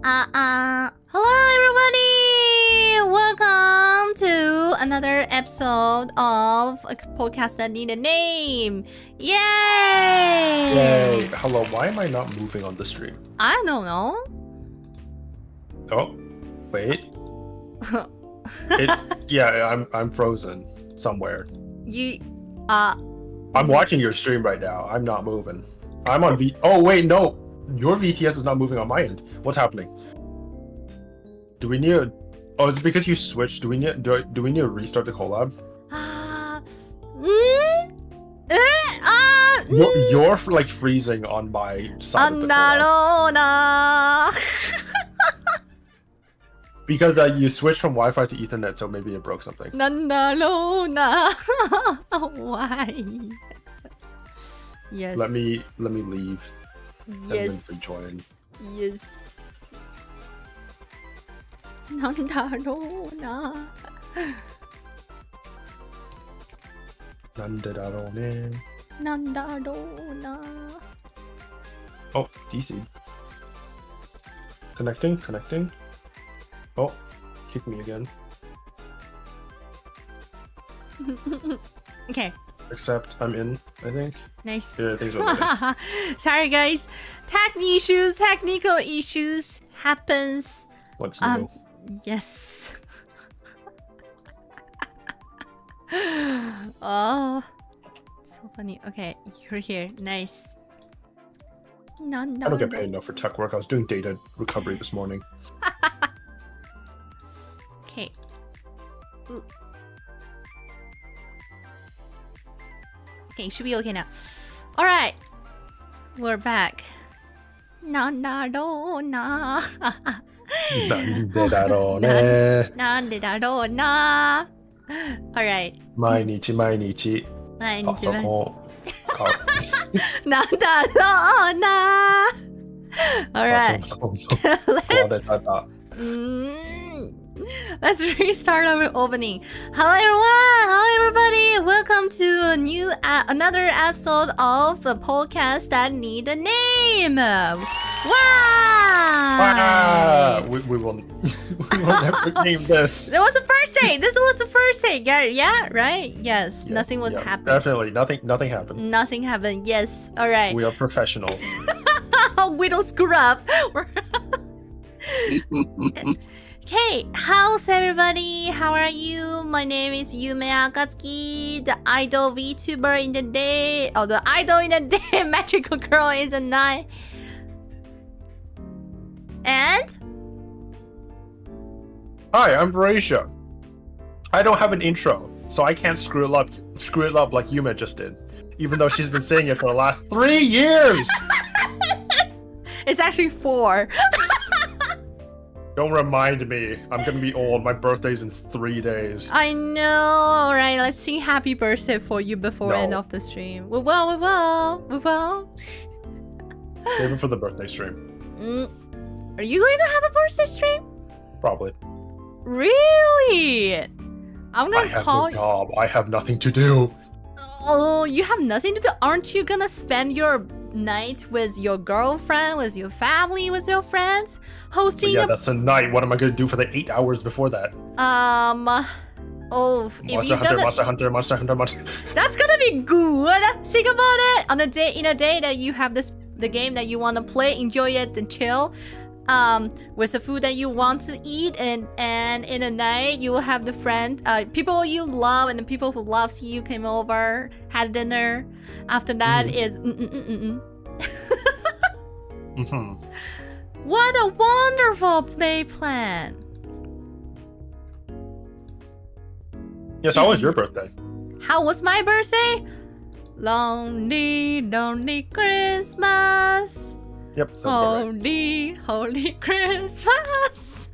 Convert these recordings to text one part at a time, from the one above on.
Hello everybody! Welcome to another episode of a podcast that need a name. Yay! Yay! Hello, why am I not moving on the stream? I don't know. Oh, wait. I'm frozen somewhere. I'm watching your stream right now. I'm not moving. I'm on Oh wait, no. Your VTS is not moving on my end. What's happening? Do we need Oh, is it because you switched? Do we need to restart the collab? You're like freezing on my side of the collab. Because you switched from Wi-Fi to Ethernet, so maybe it broke something. Why? Yes. Let me leave. Yes. And then rejoin. Yes. なんだろうな。なんでだろうね。なんだろうな。Oh, DC. Connecting. Oh, kick me again. Okay. Except I'm in, I think. Nice. Yeah, things are okay. Sorry guys. Technical issues happens. What's new? Yes. Oh, so funny. Okay, you're here. Nice. I don't get paid enough for tech work. I was doing data recovery this morning. Okay. Ooh. Okay, should be okay now. Alright. We're back. なんだろうな。なんでだろうね。なんでだろうな。Alright. 毎日。パソコン。なんだろうな。Alright. Let's restart our opening. Hello everyone! Hello everybody! Welcome to another episode of the podcast that need a name. Wow! We will never name this. It was the first day. This was the first day. Yeah, right? Yes. Yeah, nothing was happening. Definitely. Nothing happened. Nothing happened. Yes. All right. We are professionals. We don't screw up. Okay, how's everybody? How are you? My name is Yume Akatsuki, the idol VTuber in the day, or the idol in the day, magical girl in the night. And? Hi, I'm Veraesia. I don't have an intro, so I can't screw it up like Yume just did, even though she's been saying it for the last 3 years. It's actually 4. Don't remind me. I'm gonna be old. My birthday's in 3 days. I know. All right, let's sing happy birthday for you before end of the stream. We will. Save it for the birthday stream. Are you going to have a birthday stream? Probably. Really? I'm gonna call. I have no job. I have nothing to do. Oh, you have nothing to do? Aren't you gonna spend your night with your girlfriend, with your family, with your friends? Hosting that's a night. What am I gonna do for the 8 hours before that? Monster Hunter. That's gonna be good. Think about it. In a day that you have the game that you want to play, enjoy it and chill. With the food that you want to eat, and in the night you will have the friend, people you love and the people who loves you came over, had dinner. After that is What a wonderful play plan. Yes, how was your birthday? How was my birthday? Lonely Christmas. Yep. Holy Christmas.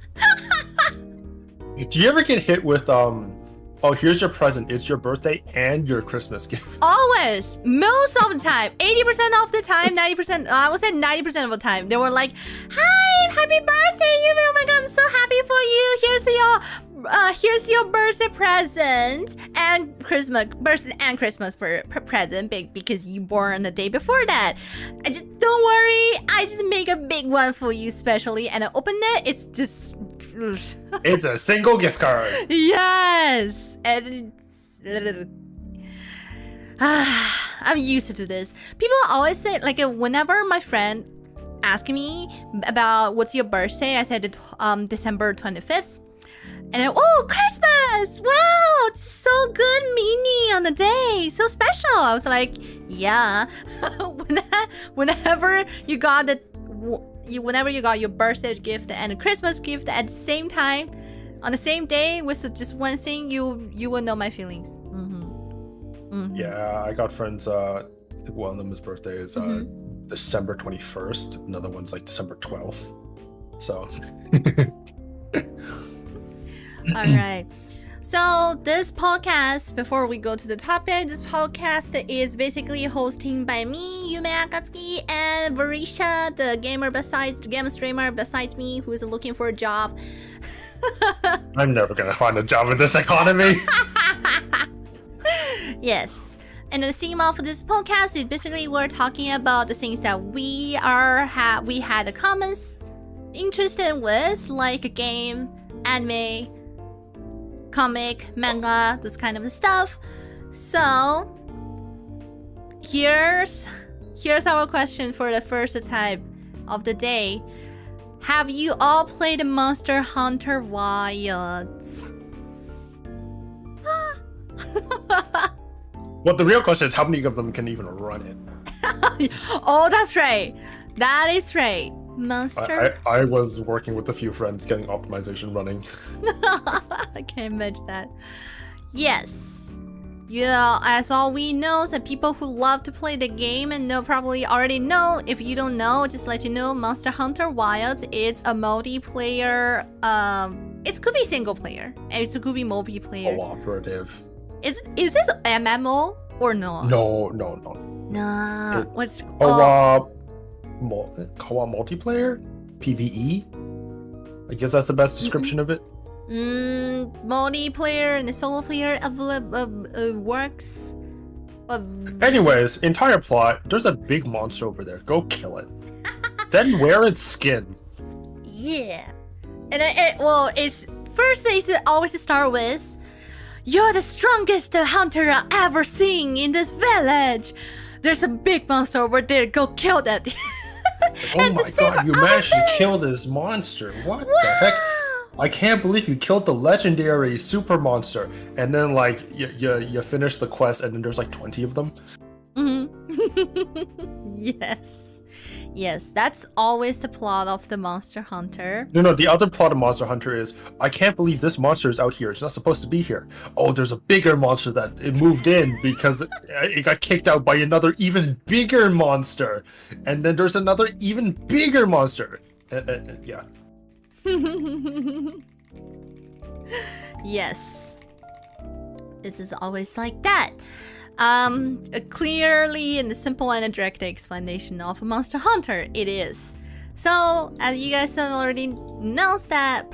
Do you ever get hit with oh, here's your present, it's your birthday and your Christmas gift? Always. Most of the time. 80% of the time, 90%, I would say 90% of the time. They were like, hi, happy birthday, Yume. Oh my god, I'm so happy for you. here's your birthday present and Christmas present because you born the day before that. Don't worry, I just make a big one for you specially, and I open it. It's just it's a single gift card. Yes, and I'm used to this. People always say, like, whenever my friend asking me about what's your birthday, I said December 25th. And then, oh, Christmas! Wow, it's so good meaning on the day. So special. I was like, yeah. whenever you got your birthday gift and a Christmas gift at the same time, on the same day with just one thing, you will know my feelings. Yeah, I got friends, one of them, his birthday is December 21st. Another one's like December 12th. So. All right. So this podcast, before we go to the topic, this podcast is basically hosting by me, Yume Akatsuki, and Veraesia, the game streamer besides me, who is looking for a job. I'm never gonna find a job in this economy. Yes. And the theme of this podcast is basically we're talking about the things that we had a common interest in with, like a game, anime, comic, manga, this kind of stuff. So here's our question for the first time of the day. Have you all played Monster Hunter Wilds? Well, the real question is how many of them can even run it? Oh, that's right. That is right. Monster. I was working with a few friends getting optimization running. I can't imagine that. Yes. Yeah, as all we know, the people who love to play the game and probably already know. If you don't know, just let you know, Monster Hunter Wilds is a multiplayer. It could be single player, and it could be multiplayer. Cooperative. Is this MMO or no? No. Nah. What's co-op multiplayer? PvE? I guess that's the best description of it. Multiplayer and the solo player works. Anyways, entire plot. There's a big monster over there. Go kill it. Then wear its skin. Yeah. And it's always start with, you're the strongest hunter I've ever seen in this village. There's a big monster over there. Go kill that. Oh my god, you managed to kill this monster. What the heck? I can't believe you killed the legendary super monster. And then like you finish the quest and then there's like 20 of them. Yes, that's always the plot of the Monster Hunter. No, the other plot of Monster Hunter is, I can't believe this monster is out here. It's not supposed to be here. Oh, there's a bigger monster that it moved in because it got kicked out by another even bigger monster. And then there's another even bigger monster. Yeah. Yes. This is always like that. A clearly and simple and a direct explanation of Monster Hunter it is. So, as you guys already know that,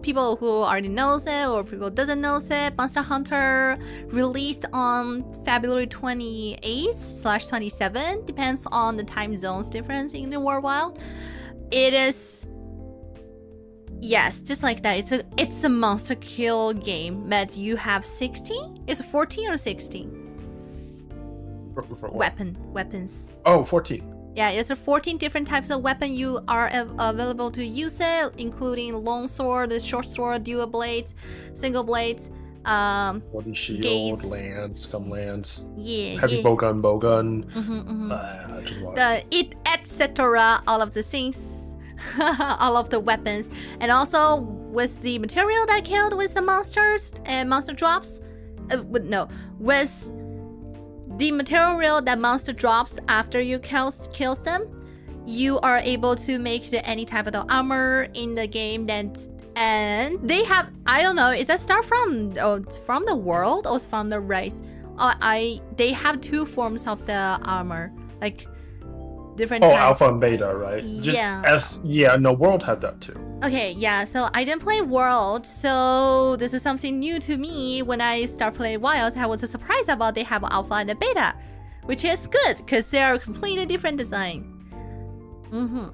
people who already knows it or people doesn't know it, Monster Hunter released on February 28th/27, depends on the time zones difference in the worldwide. It is, yes, just like that. It's a monster kill game that you have 60. Is it 14 or 16? Weapons. Oh, 14. Yeah, it's 14 different types of weapon you are available to use it, including long sword, short sword, dual blades, single blades, body shield, gaze. lance, gun lance, yeah, heavy bowgun, etc. All of the things, all of the weapons, and also with the material that killed with the monsters and monster drops. With the material that monster drops after you kills them, you are able to make any type of armor in the game. And they have, I don't know, is that start from the world or from the race? They have two forms of the armor. Like different Oh, types. alpha and beta, right? Yeah. No, World had that too. Okay, yeah, so I didn't play World, so this is something new to me. When I start playing Wild, I was surprised about they have alpha and a beta, which is good because they are completely different design. And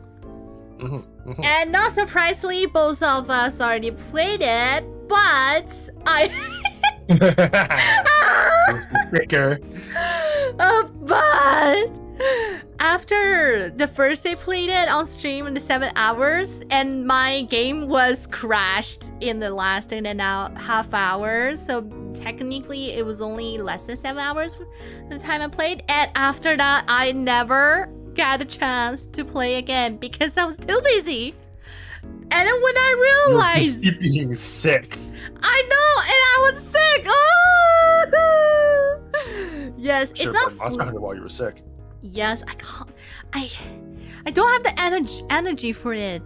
not surprisingly, both of us already played it, but I... Sticker. But after the first day played it on stream in the 7 hours, and my game was crashed in the last in and out half hour, so technically it was only less than 7 hours the time I played. And after that, I never got a chance to play again because I was too busy. And then when I realized You're being sick. I know, and I was sick. Oh! Yes, Sure, it's not Monster Hunter while you were sick. Yes, I can't. I don't have the energy for it.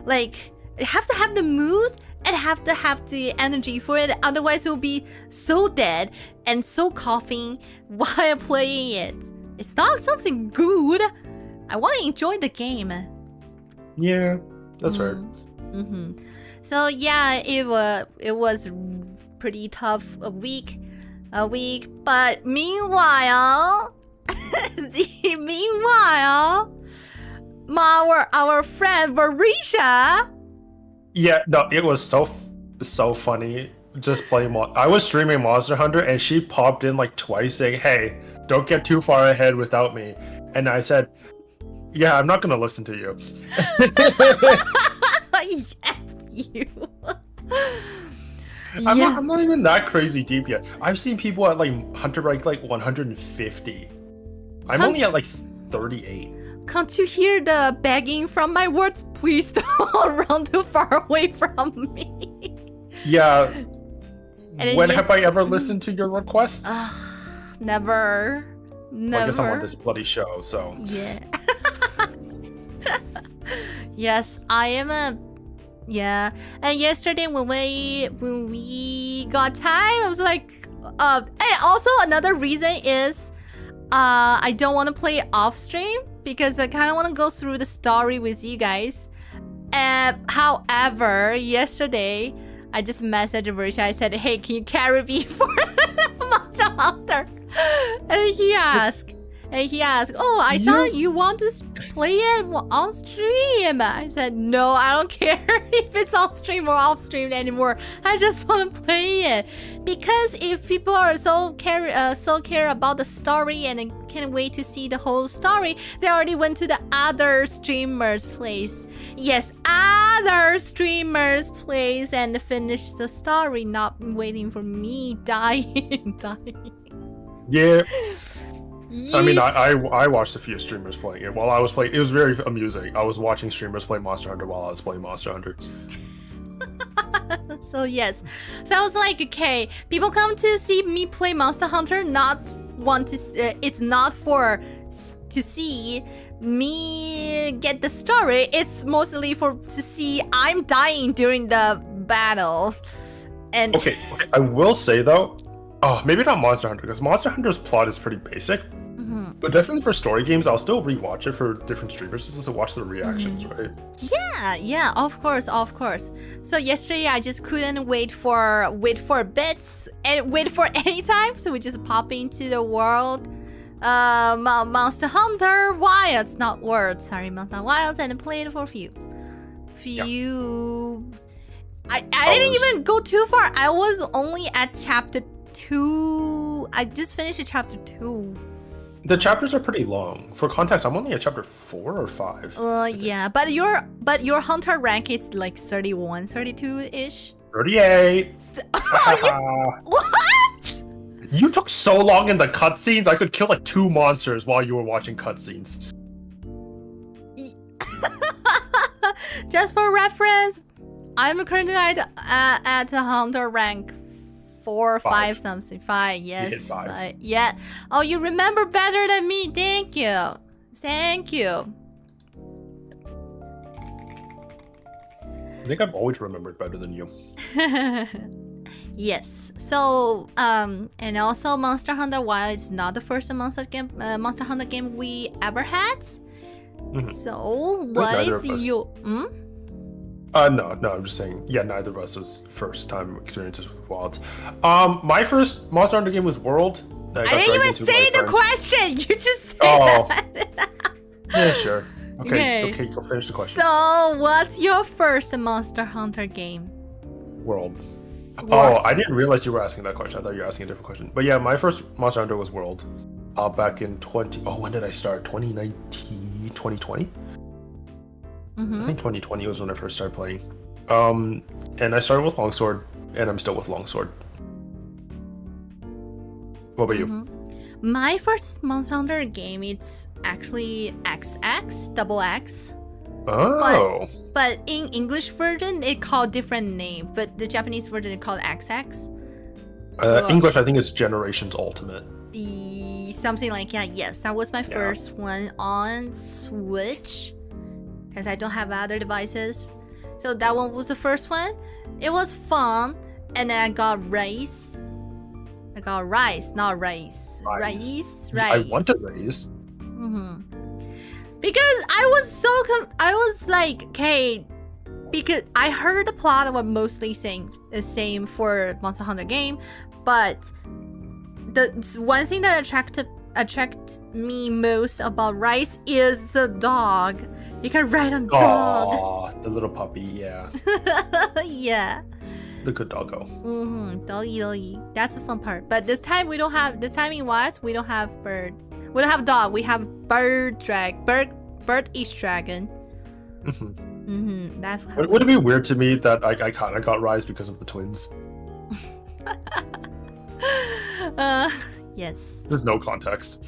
Like, I have to have the mood and have to have the energy for it. Otherwise, it will be so dead and so coughing while playing it. It's not something good. I want to enjoy the game. Yeah, that's right. So yeah, it was pretty tough a week. But meanwhile, our friend veraesia. Yeah, no, it was so funny just playing. I was streaming Monster Hunter and she popped in like twice saying, "Hey, don't get too far ahead without me." And I said, "Yeah, I'm not gonna listen to you." You. I'm not even that crazy deep yet. I've seen people at like Hunter rank like 150. I'm only at like 38. Can't you hear the begging from my words? Please don't run too far away from me. Yeah. When you... have I ever listened to your requests? Never. Well, I guess I'm on this bloody show, so. Yeah. Yes, I am a... Yeah. And yesterday when we got time, I was like... and also another reason is... I don't want to play off stream because I kind of want to go through the story with you guys. However, yesterday I just messaged veraesia. I said, "Hey, can you carry me for Monster Hunter?" And he asked, "Oh, I saw you want to play it on stream." I said, "No, I don't care if it's on stream or off stream anymore. I just want to play it because if people are so care about the story and can't wait to see the whole story, they already went to the other streamers' place. Yes, other streamers' place and finished the story, not waiting for me dying." Yeah. I mean, I watched a few streamers playing it while I was playing. It was very amusing. I was watching streamers play Monster Hunter while I was playing Monster Hunter. So yes, so I was like, okay, people come to see me play Monster Hunter, it's not for to see me get the story. It's mostly to see I'm dying during the battle. And okay, I will say though, maybe not Monster Hunter because Monster Hunter's plot is pretty basic. But definitely for story games, I'll still rewatch it for different streamers just to watch the reactions, right? Yeah, of course. So yesterday I just couldn't wait for bits and wait for any time, so we just pop into the world, Monster Hunter Wilds, not World, sorry, Monster Wilds, and play it for a few. I didn't even go too far. I was only at chapter 2. I just finished chapter 2. The chapters are pretty long. For context, I'm only at chapter 4 or 5. Yeah, but your hunter rank is like 31, 32-ish. 38. What? You took so long in the cutscenes. I could kill like 2 monsters while you were watching cutscenes. Just for reference, I'm currently at a hunter rank 4 or 5 something. 5, yes. You hit 5. Yeah. Oh, you remember better than me. Thank you. I think I've always remembered better than you. Yes. So, and also Monster Hunter Wild is not the first Monster Hunter game we ever had. So, what is your... No, I'm just saying, yeah, neither of us was first time experiences with wilds. My first Monster Hunter game was World. I didn't even say the question! You just said that! Yeah, sure. Okay, go finish the question. So, what's your first Monster Hunter game? World. Oh, I didn't realize you were asking that question. I thought you were asking a different question. But yeah, my first Monster Hunter was World. Back in when did I start? 2019, 2020? I think 2020 was when I first started playing. And I started with Longsword, and I'm still with Longsword. What about you? My first Monster Hunter game, it's actually XX, double X. Oh. But in English version, it called different name. But the Japanese version, it called XX. English, I think it's Generations Ultimate. Something like that. Yes, that was my first one on Switch, because I don't have other devices. So that one was the first one. It was fun, and then I got Rice. I got Rice, not Rice. Rice. I wanted Rice. Because I was like, okay, because I heard the plot was mostly the same for Monster Hunter game, but the one thing that attracted me most about Rice is the dog. You can ride on dog. Aww, the little puppy, yeah. Yeah. The good doggo. Doggy. That's the fun part. But this time we don't have. This time in West we don't have bird. We don't have dog. We have bird each dragon. That's what. Would it be weird to me that I kind of got Rise because of the twins? Yes. There's no context.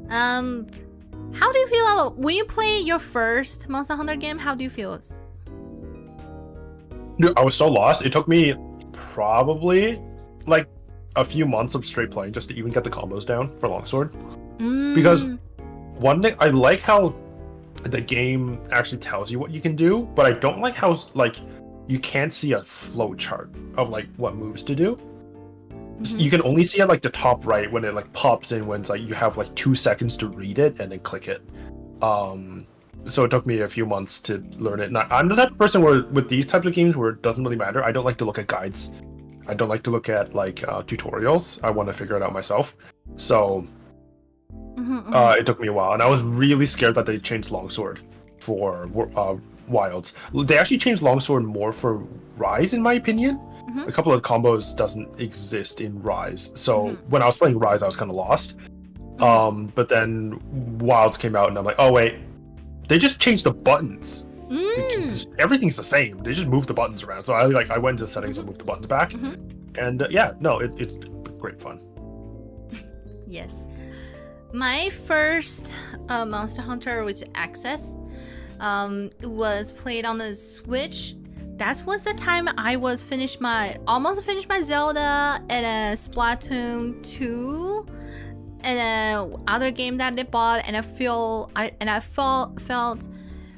How do you feel about when you play your first Monster Hunter game? How do you feel? Dude, I was so lost. It took me probably like a few months of straight playing just to even get the combos down for Longsword. Because one thing, I like how the game actually tells you what you can do, but I don't like how like you can't see a flow chart of like what moves to do. You can only see at like the top right when it like pops in, when it's like you have like 2 seconds to read it and then click it. So it took me a few months to learn it. I'm the type of person where with these types of games where it doesn't really matter. I don't like to look at guides. I don't like to look at like tutorials. I want to figure it out myself. So it took me a while, and I was really scared that they changed Longsword for Wilds. They actually changed Longsword more for Rise, in my opinion. A couple of combos doesn't exist in Rise. So when I was playing Rise, I was kind of lost. But then Wilds came out, and I'm like, oh wait, they just changed the buttons. Everything's the same. They just moved the buttons around. So I went into settings and moved the buttons back. And it's great fun. Yes. My first Monster Hunter, which Access, was played on the Switch. That was the time I was almost finished my Zelda and Splatoon 2 and other game that they bought, and I felt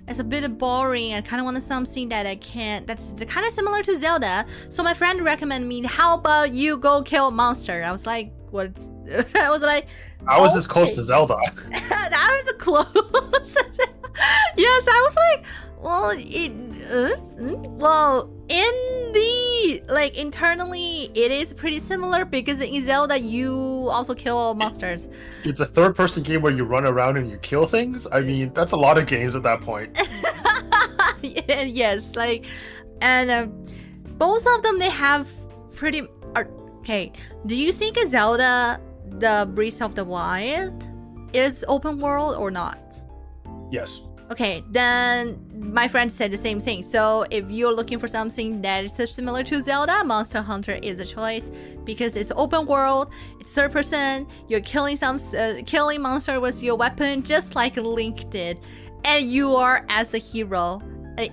it's a bit boring. I kind of wanted something that's kind of similar to Zelda. So my friend recommended me, how about you go kill a monster? I was like, what? I was like, I was this close to Zelda. That was close. Yes, I was like, internally it is pretty similar, because in Zelda you also kill monsters. It's a third-person game where you run around and you kill things. I mean, that's a lot of games at that point. Yes, both of them, they have pretty. Okay, do you think Zelda, the Breath of the Wild, is open world or not? Yes. Okay, then my friend said the same thing. So if you're looking for something that is similar to Zelda, Monster Hunter is a choice, because it's open world, it's third person, you're killing monster with your weapon, just like Link did, and you are as the hero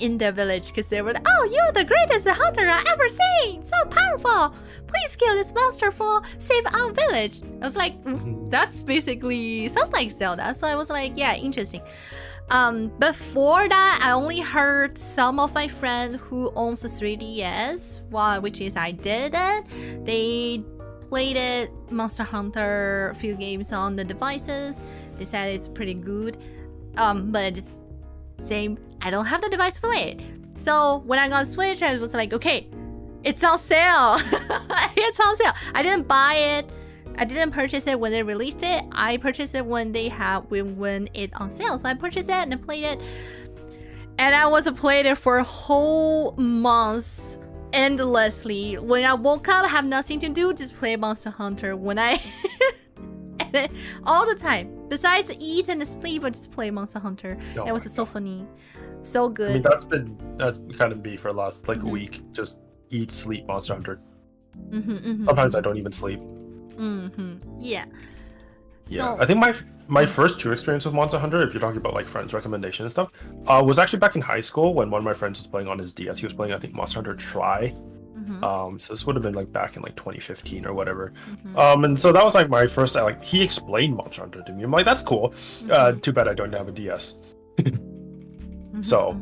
in the village, because they were like, oh, you're the greatest hunter I've ever seen, so powerful, please kill this monster for save our village. I was like, that's basically sounds like Zelda. So I was like, yeah, interesting. Before that, I only heard some of my friends who owns a 3DS, which is I did it. They played it, Monster Hunter, a few games on the devices. They said it's pretty good. But I just say I don't have the device to play it. So when I got Switch, I was like, okay, it's on sale. It's on sale. I didn't buy it. I didn't purchase it when they released it. I purchased it when it's on sale. So I purchased it and I played it. And I was playing it for a whole month endlessly. When I woke up, I have nothing to do, just play Monster Hunter. When I all the time. Besides eat and sleep, I just play Monster Hunter. Oh it was so funny. So good. I mean, that's kind of me for the last like week. Just eat, sleep, Monster Hunter. Sometimes I don't even sleep. Yeah. Yeah. So, I think my first true experience with Monster Hunter, if you're talking about like friends' recommendation and stuff, was actually back in high school when one of my friends was playing on his DS. He was playing, I think, Monster Hunter Try. So this would have been like back in like 2015 or whatever. And so that was like my first, like, he explained Monster Hunter to me. I'm like, that's cool. Too bad I don't have a DS. So,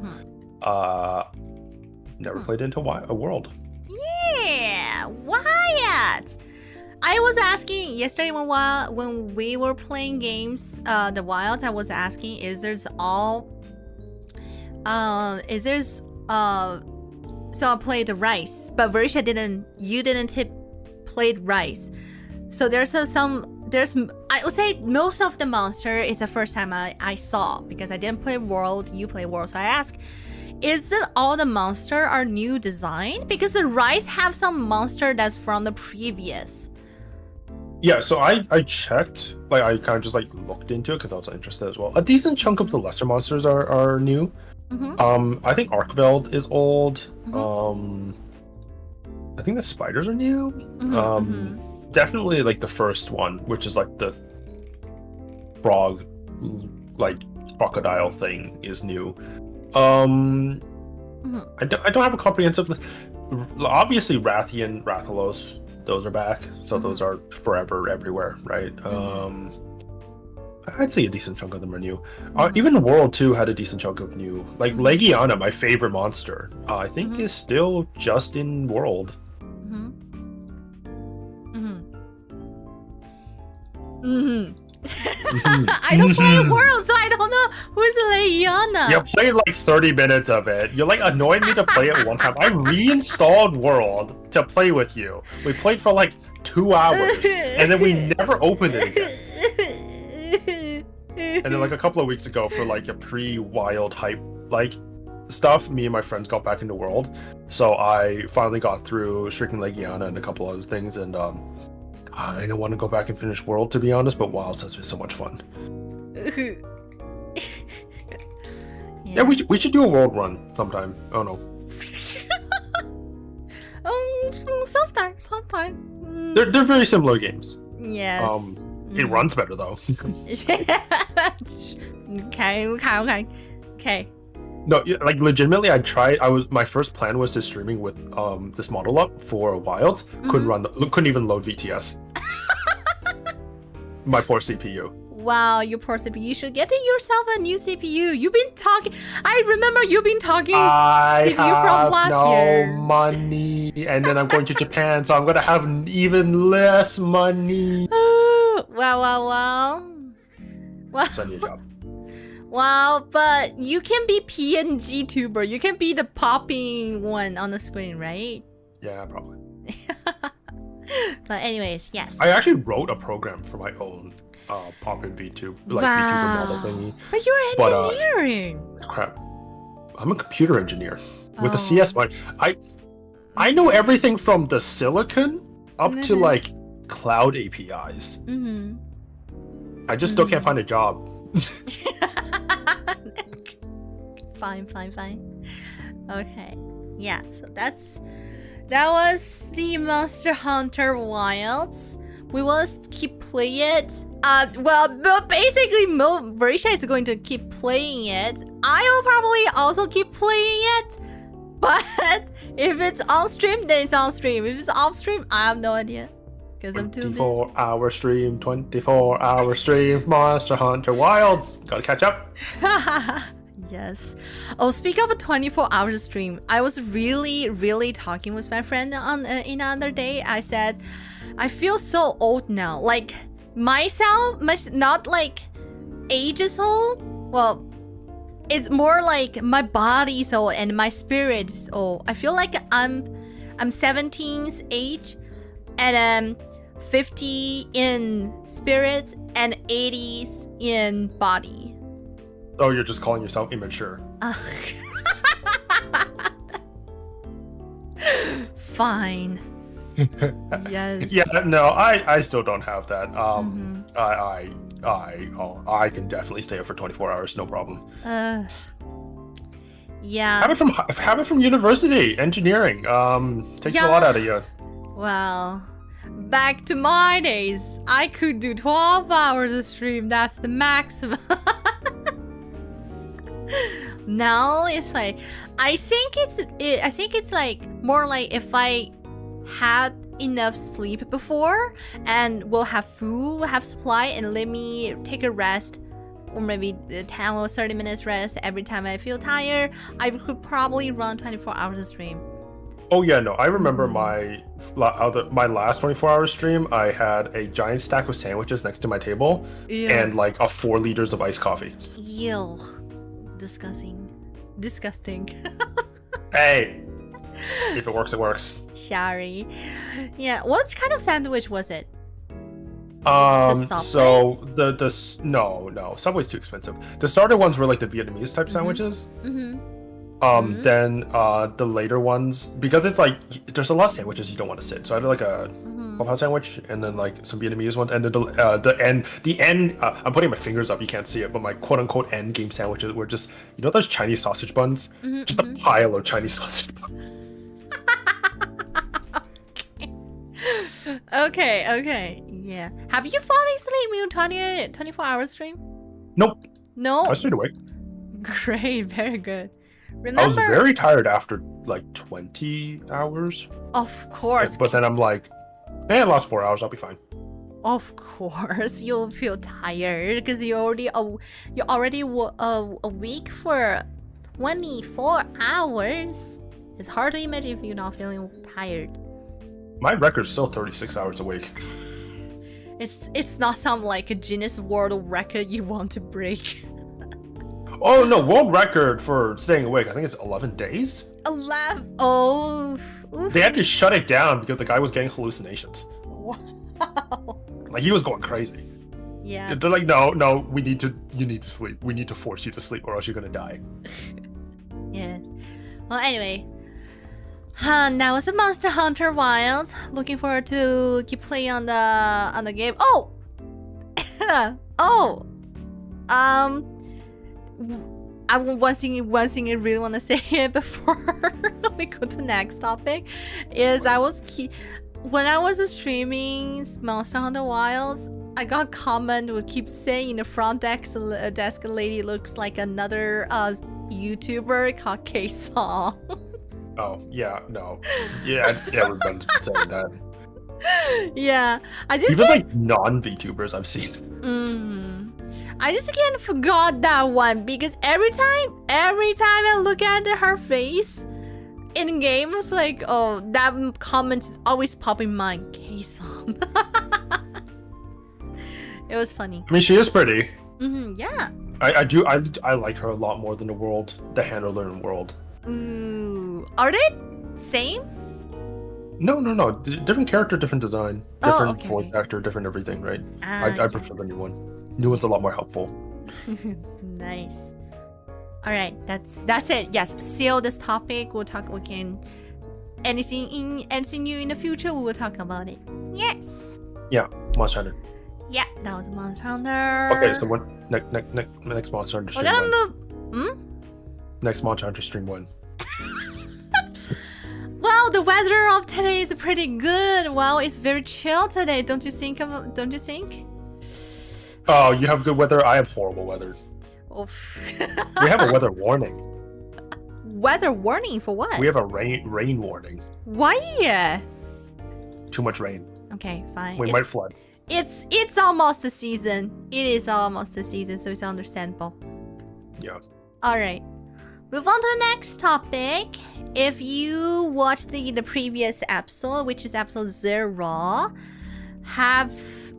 never played into a World. Yeah, Wyatt. I was asking yesterday when we were playing games, the Wild. I was asking, so I played Rice, but Verisha you didn't play Rice. So there's I would say most of the monster is the first time I saw, because I didn't play World, you play World. So I asked, is it all the monster are new design? Because the Rice have some monster that's from the previous. Yeah, so I checked, like I kind of just like looked into it because I was interested as well. A decent chunk of the lesser monsters are new. I think Arkveld is old. I think the spiders are new. Definitely like the first one, which is like the frog, like crocodile thing, is new. I don't have a comprehensive list. Obviously, Rathian, Rathalos, those are back. So those are forever everywhere, right? I'd say a decent chunk of them are new. Even World 2 had a decent chunk of new. Like Legiana, my favorite monster, I think is still just in World. I don't play World, so I don't know who's Legiana. You played like 30 minutes of it. You like annoyed me to play it one time. I reinstalled World to play with you. We played for like 2 hours, and then we never opened it again. And then like a couple of weeks ago, for like a pre-Wild hype like stuff, me and my friends got back into World. So I finally got through Shrieking Legiana and a couple other things, and I don't want to go back and finish World, to be honest, but WoW has been so much fun. Yeah, we should do a World run sometime. Oh no. Sometime. They're very similar games. Yes. It runs better though. Okay. No, like legitimately, my first plan was to streaming with this model up for Wilds. Couldn't even load VTS. My poor CPU. Wow, your poor CPU. You should get yourself a new CPU. You've been talking. I remember you've been talking CPU from last year. No money, and then I'm going to Japan, so I'm gonna have even less money. Wow. So I need a job. Wow, but you can be PNG tuber. You can be the popping one on the screen, right? Yeah, probably. But anyways, yes. I actually wrote a program for my own pop-in VTuber, like VTuber model thingy. But you're engineering. Crap. I'm a computer engineer with a CS mind. I know everything from the silicon up to like cloud APIs. I just still can't find a job. Fine. Okay. Yeah, so that was the Monster Hunter Wilds. We will keep playing it. Basically, Verisha is going to keep playing it. I will probably also keep playing it. But if it's on stream, then it's on stream. If it's off stream, I have no idea. Because I'm too busy. 24-hour stream, 24-hour stream, Monster Hunter Wilds. Gotta catch up. Yes. Oh, speak of a 24-hour stream, I was really talking with my friend in another day. I said, I feel so old now. Like myself, not like age is old. Well, it's more like my body is old and my spirit is old. I feel like I'm 17's age and 50 in spirit and 80s in body. Oh, you're just calling yourself immature. Fine. Yes. Yeah, no, I still don't have that. I can definitely stay up for 24 hours, no problem. Yeah. Have it from university, engineering. Takes a lot out of you. Well, back to my days. I could do 12 hours of stream. That's the maximum. Now it's like I think it's like more like if I had enough sleep before and we'll have food, we'll have supply, and let me take a rest, or maybe 10 or 30 minutes rest every time I feel tired, I could probably run 24 hours of stream. Oh yeah, no, I remember my last 24-hour stream. I had a giant stack of sandwiches next to my table and like 4 liters of iced coffee. Ew. Disgusting. Hey, if it works, it works. Sorry. Yeah, what kind of sandwich was it? So no, Subway's too expensive. The starter ones were like the Vietnamese type sandwiches. Then the later ones, because it's like there's a lot of sandwiches you don't want to sit. So I had like a Clubhouse sandwich and then like some Vietnamese ones, and then the end. I'm putting my fingers up, you can't see it, but my quote unquote end game sandwiches were just, you know, those Chinese sausage buns, just a pile of Chinese sausage buns. Okay. Yeah. Have you fallen asleep in 24-hour stream? Nope. No. I stayed awake. Great, very good. Remember? I was very tired after like 20 hours. Of course. But then I'm like, I lost 4 hours, I'll be fine. Of course, you'll feel tired because you're already awake for 24 hours. It's hard to imagine if you're not feeling tired. My record's still 36 hours awake. It's not some like a Guinness World Record you want to break. Oh no, world record for staying awake, I think it's 11 days? 11? Oh. Oof. They had to shut it down because the guy was getting hallucinations. Wow. Like, he was going crazy. Yeah. They're like, no, you need to sleep. We need to force you to sleep or else you're gonna die. Yeah. Well, anyway. That was a Monster Hunter Wilds. Looking forward to keep playing on the game. Oh! One thing I really want to say here before we go to the next topic is when I was streaming Monster Hunter Wilds, I got a comment would keep saying in the front desk lady looks like another YouTuber called K-Song. Oh, yeah, no. Yeah, everyone's been saying that. Yeah. Even like non-VTubers I've seen. I just can't forget that one because every time I look at her face in game, it's like, oh, that comment is always popping in mind. K-Song. It was funny. I mean, she is pretty. Yeah. I like her a lot more than the handler in World. Ooh, are they same? No. Different character, different design, different okay. voice actor, different everything, right? I prefer the new one. New one's a lot more helpful. Nice. All right, that's it. Yes, seal this topic. We can anything new in the future. We will talk about it. Yes. Yeah, Monster Hunter. Yeah, that was Monster Hunter. Okay, so what next Monster Hunter stream? We're gonna move. Next Monster Hunter stream 1. Well, the weather of today is pretty good. Well, it's very chill today. Don't you think? Oh, you have good weather. I have horrible weather. Oof. We have a weather warning. Weather warning for what? We have a rain warning. Why? Too much rain. Okay, fine. We might flood. It's almost the season. It is almost the season, so it's understandable. Yeah. All right. Move on to the next topic. If you watched the previous episode, which is episode 0,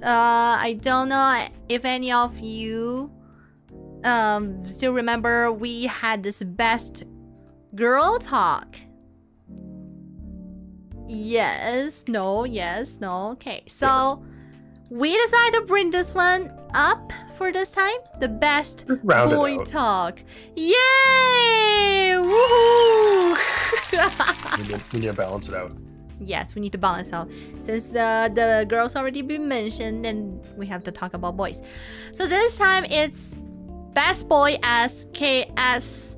I don't know if any of you Still remember we had this best girl talk. Yes, no. Okay, so we decided to bring this one up for this time. The best boy talk. Yay! Woohoo! we need to balance it out. Yes, we need to balance out. Since the girls already been mentioned, then we have to talk about boys. So this time it's best boy as KS.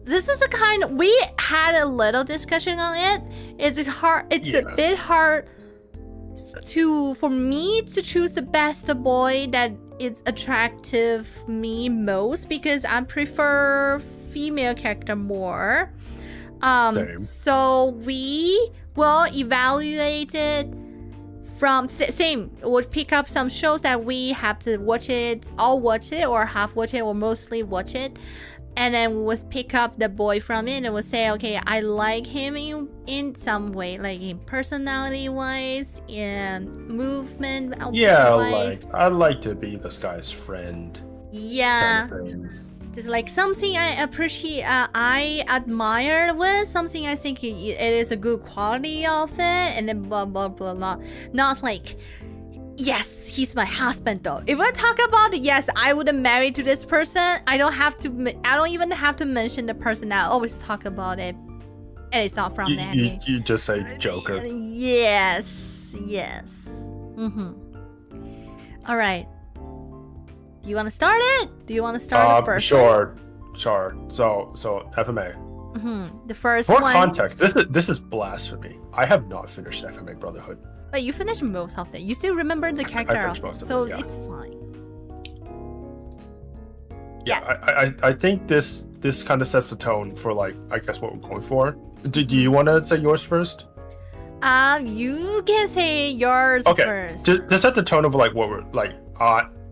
This is a kind we had a little discussion on it. It's hard. It's a bit hard for me to choose the best boy that is attractive me most because I prefer female character more. So we will evaluate it from same. We'll pick up some shows that we have to watch it, all watch it, or half watch it, or mostly watch it. And then we'll pick up the boy from it and we'll say, okay, I like him in some way, like in personality wise, in movement wise. Like I'd like to be this guy's friend. Yeah. Kind of just like something I appreciate, I admire with, something I think it is a good quality of it, and then blah blah blah blah. Not like, yes, he's my husband though. If I talk about yes, I would marry to this person, I don't even have to mention the person. I always talk about it, and it's not from the anime. You just say Joker. Yes. All right. Do you want to start it? Do you want to start it first? Sure. So FMA. The first For one. context, this is blasphemy. I have not finished FMA Brotherhood. But you finished most of it. You still remember the character, I finished most of so it, yeah. it's fine. I think this kind of sets the tone for like I guess what we're going for. Do you want to say yours first? You can say yours first. To set the tone of like what we're like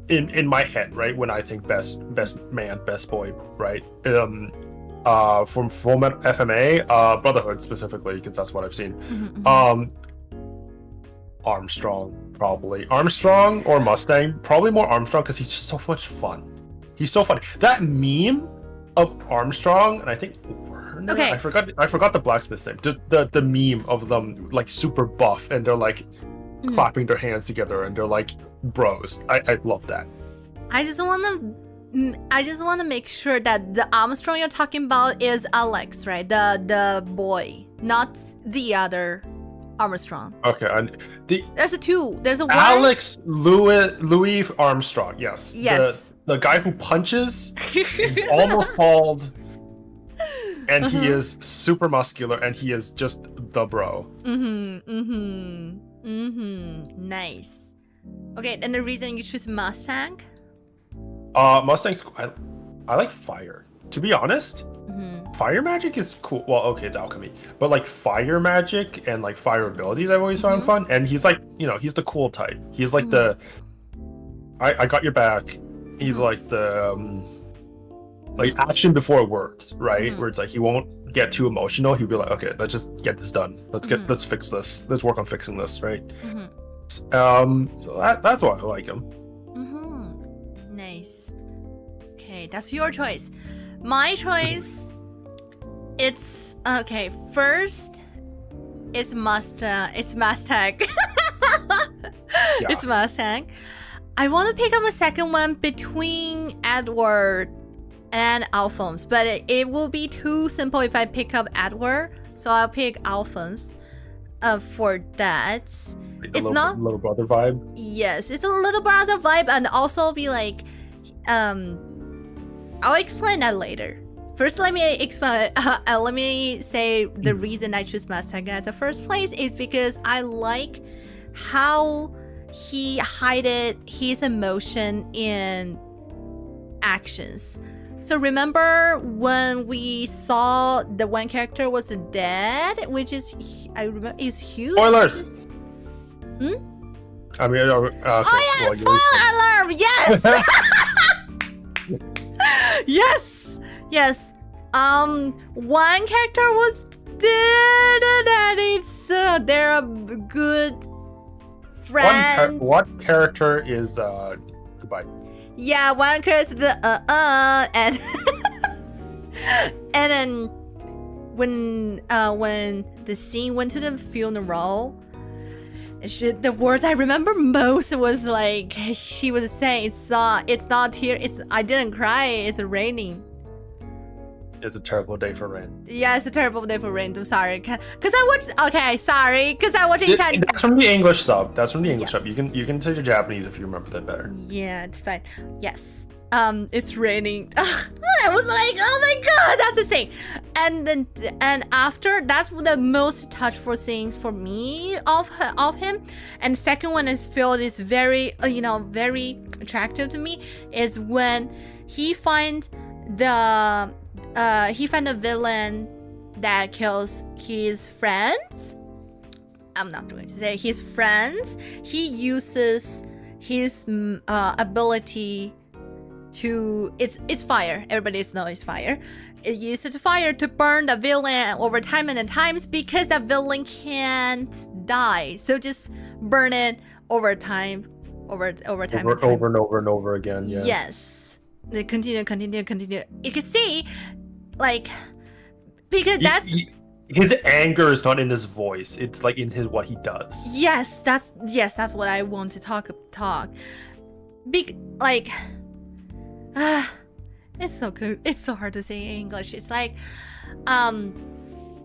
in my head, right? When I think best man, best boy, right? From Fullmetal FMA, Brotherhood specifically, because that's what I've seen. Armstrong, probably. Armstrong or Mustang, probably more Armstrong because he's just so much fun. He's so funny. That meme of Armstrong and I think Werner. Okay. I forgot the blacksmith's name. The meme of them like super buff and they're like clapping their hands together and they're like bros. I love that. I just want to make sure that the Armstrong you're talking about is Alex, right? The boy, not the other Armstrong. Okay, and there's a two. There's a one. Alex Louis Armstrong. Yes. Yes. The guy who punches. He's almost bald. And he is super muscular, and he is just the bro. Nice. Okay, and the reason you choose Mustang? Mustang's I like fire. To be honest, fire magic is cool. Well, okay, it's alchemy, but like fire magic and like fire abilities, I've always found fun. And he's like, he's the cool type. He's like the I got your back. He's like the like action before words, right? Where it's like he won't get too emotional. He'll be like, okay, let's just get this done. Let's fix this. Let's work on fixing this, right? So that's why I like him. Nice. Okay, that's your choice. My choice, it's okay. First, it's Mustang. It's Mustang. It's Mustang. I want to pick up a second one between Edward and Alphonse, but it will be too simple if I pick up Edward. So I'll pick Alphonse. For that. Like it's not little brother vibe. Yes, it's a little brother vibe, and also be like, I'll explain that later. First, let me explain. Let me say the reason I choose Mustang as the first place is because I like how he hided his emotion in actions. So remember when we saw the one character was dead, which is I remember is huge. Spoilers. I mean, spoiler alert! Yes. Yes. One character was dead, and it's they're a good friend. What character is goodbye? Yeah, one curse the and and then when the scene went to the funeral, the words I remember most was like she was saying, it's not here, I didn't cry, it's raining. It's a terrible day for rain. Yeah, it's a terrible day for rain. I'm sorry, cause I watched. Okay, sorry, cause I watched it. That's from the English sub. That's from the English sub. You can say the Japanese if you remember that better. Yeah, it's fine. Yes. It's raining. I was like, oh my god, that's the thing. And after, that's the most touchful things for me of him. And second one is is very very attractive to me is when he find the villain that kills his friends. I'm not going to say his friends. He uses his ability to it's fire. Everybody knows it's fire. It uses fire to burn the villain over time and times because the villain can't die. So just burn it over time, over time. Over and over again. Yeah. Yes. They continue. You can see, like, because that's his anger is not in his voice. It's like in what he does. Yes, that's what I want to talk. Like, it's so good. It's so hard to say in English. It's like,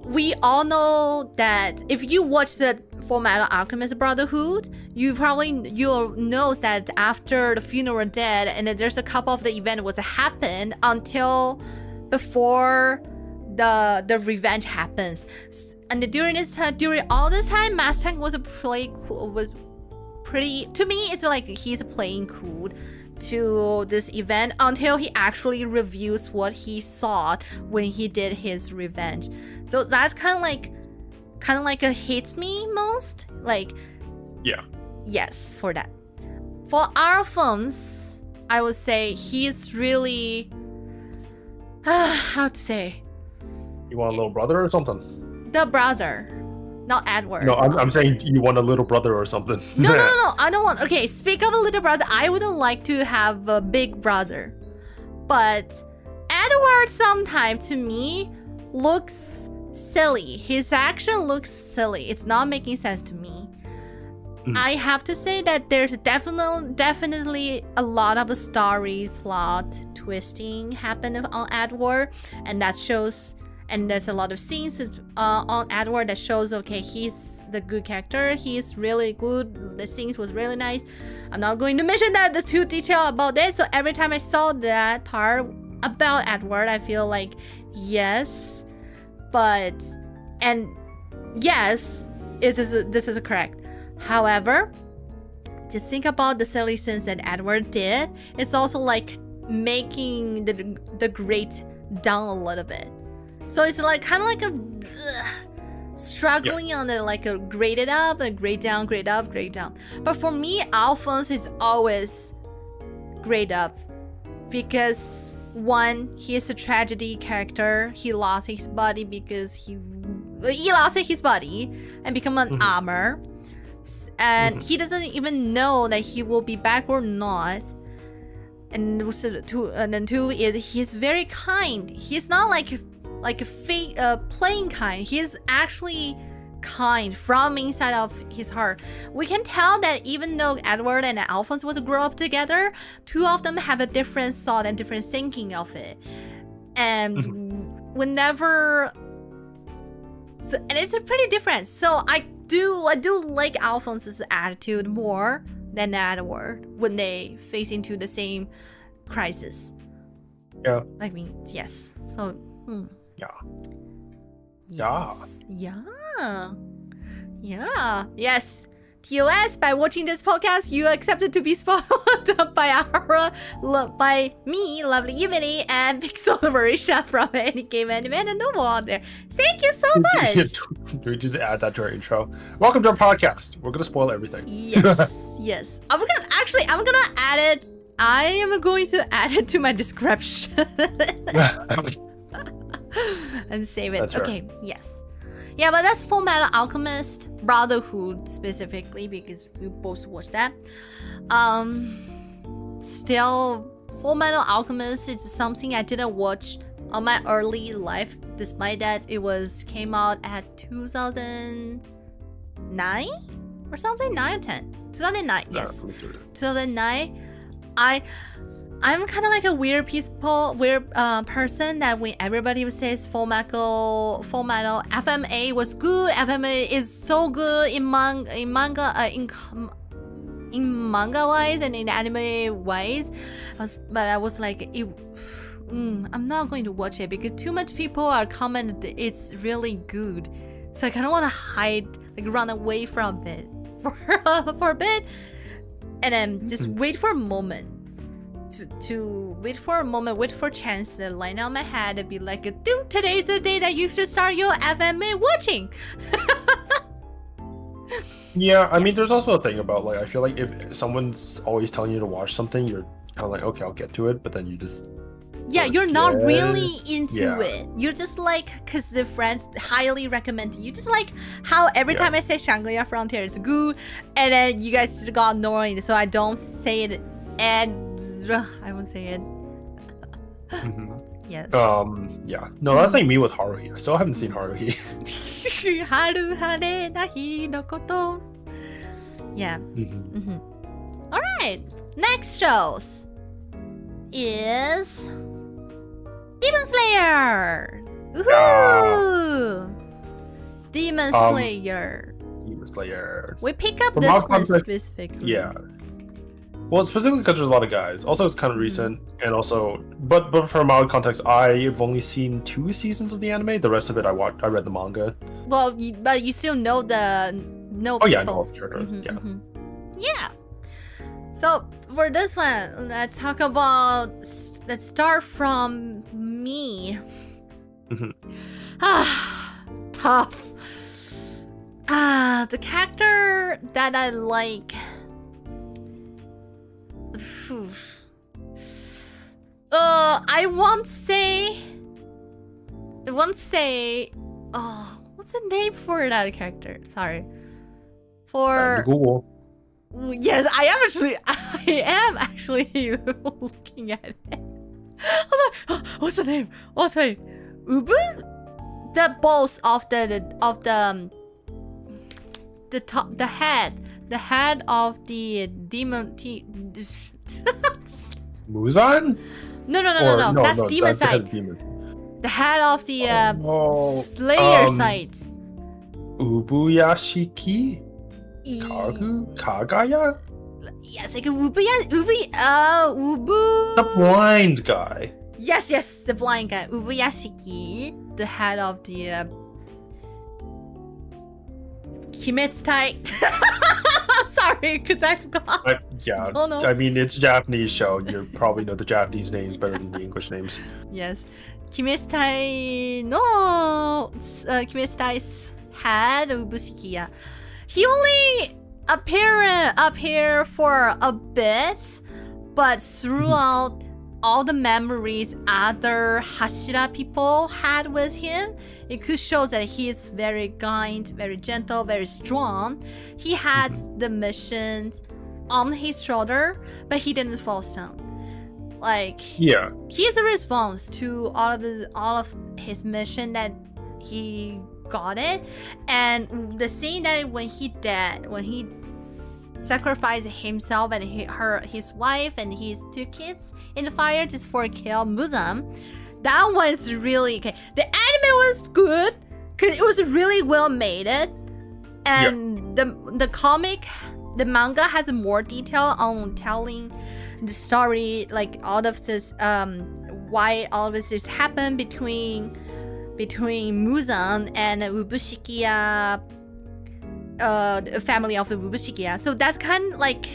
we all know that if you watch the Fullmetal Alchemist Brotherhood, you'll know that after the funeral dead, and then there's a couple of the event was happened until before the revenge happens. And during all this time, Master Tank was pretty to me. It's like he's playing cool to this event until he actually reviews what he saw when he did his revenge. So that's kind of like hits me most. Like, yeah, yes, for that. For Alphonse, I would say he's really how to say. You want a little brother or something? The brother, not Edward. No, I'm saying you want a little brother or something. No, I don't want. Okay, speak of a little brother. I would like to have a big brother, but Edward sometimes to me looks silly. His action looks silly. It's not making sense to me. I have to say that there's definitely a lot of story plot twisting happened on Edward, and that shows. And there's a lot of scenes on Edward that shows, okay, he's the good character. He's really good. The scenes was really nice. I'm not going to mention that the too detail about this. So every time I saw that part about Edward, I feel like yes, yes, this is correct. However, just think about the silly scenes that Edward did. It's also like making the grade down a little bit. So it's like kind of like a struggling on the like a graded up and grade down, grade up, grade down. But for me, Alphonse is always grade up because one, he is a tragedy character. He lost his body because he lost his body and become an armor, and he doesn't even know that he will be back or not. And then two is he's very kind. He's not like a fake playing kind. He's actually kind from inside of his heart. We can tell that even though Edward and Alphonse was grow up together, two of them have a different thought and different thinking of it. And whenever, and it's a pretty different. So I do like Alphonse's attitude more than Edward when they face into the same crisis. Yeah. I mean, yes. So. Yes. TOS, by watching this podcast, you accepted to be spoiled by me, lovely Yumeri, and Pixel Marisha from Any Game Anime and Noble out there. Thank you so much. We just add that to our intro. Welcome to our podcast. We're gonna spoil everything. Yes. I'm gonna add it. I am going to add it to my description. And save it. That's okay, fair. Yes. Yeah, but that's Fullmetal Alchemist Brotherhood specifically because we both watched that. still, Full Metal Alchemist is something I didn't watch on my early life, despite that it came out at 2009 or something, 9 or 10. 2009, yes. 2009. I'm kind of like a weird person that when everybody says Full Metal FMA was good, FMA is so good in manga wise and in anime wise, but I was like, I'm not going to watch it because too much people are commenting it's really good, so I kind of want to hide, like run away from it for a bit, and then just wait for a moment. To wait for a moment, wait for a chance to line out my head and be like, dude, today's the day that you should start your FMA watching. Yeah, I mean, there's also a thing about like, I feel like if someone's always telling you to watch something, you're kind of like, okay, I'll get to it, but then you just you're not really into it. You're just like, because the friends highly recommend you, just like how every time I say Shangri-La Frontier is good, and then you guys just got annoying, so I don't say it, and I won't say it. Yes. Yeah. No, that's like me with Haruhi. I still haven't seen Haruhi. Haru hare na hi no koto. Yeah. All right. Next shows is Demon Slayer. Woohoo! Demon Slayer. Demon Slayer. We pick up this one specifically. Yeah. Well, specifically because there's a lot of guys. Also, it's kind of recent, and also, but from our context, I've only seen 2 seasons of the anime. The rest of it, I read the manga. Well, but you still know the Oh yeah, I know all the characters. Yeah. So for this one, let's start from me. Tough. The character that I like. I won't say. Oh, what's the name for that character? Sorry. For Google. Yes, I am actually looking at it. I'm like, oh, what's the name? Ubu? The boss of the head of the demon Muzan? No. That's demon side. The head of the Slayer side. Ubuyashiki? Kagaya? Yes, like Ubu. The blind guy. Yes, the blind guy. Ubuyashiki, the head of the Kimetsutai. Sorry, because I forgot. Yeah, Oh, no. I mean, it's a Japanese show. You probably know the Japanese names better than the English names. Yes. Kimetsutai Kimetsutai had Ubushikiya. He only appear for a bit, but throughout all the memories other Hashira people had with him, it could show that he is very kind, very gentle, very strong. He had the mission on his shoulder, but he didn't fall down. Like, Yeah. he's a response to all of his mission that he got it, and the scene that when he sacrificed himself and his wife and his 2 kids in the fire just for kill Muzan. That one's really okay. The anime was good because it was really well made, and the comic, the manga has more detail on telling the story, like all of this, why all of this happened between Muzan and Ubushikiya, the family of the Ubushikiya. So that's kind of like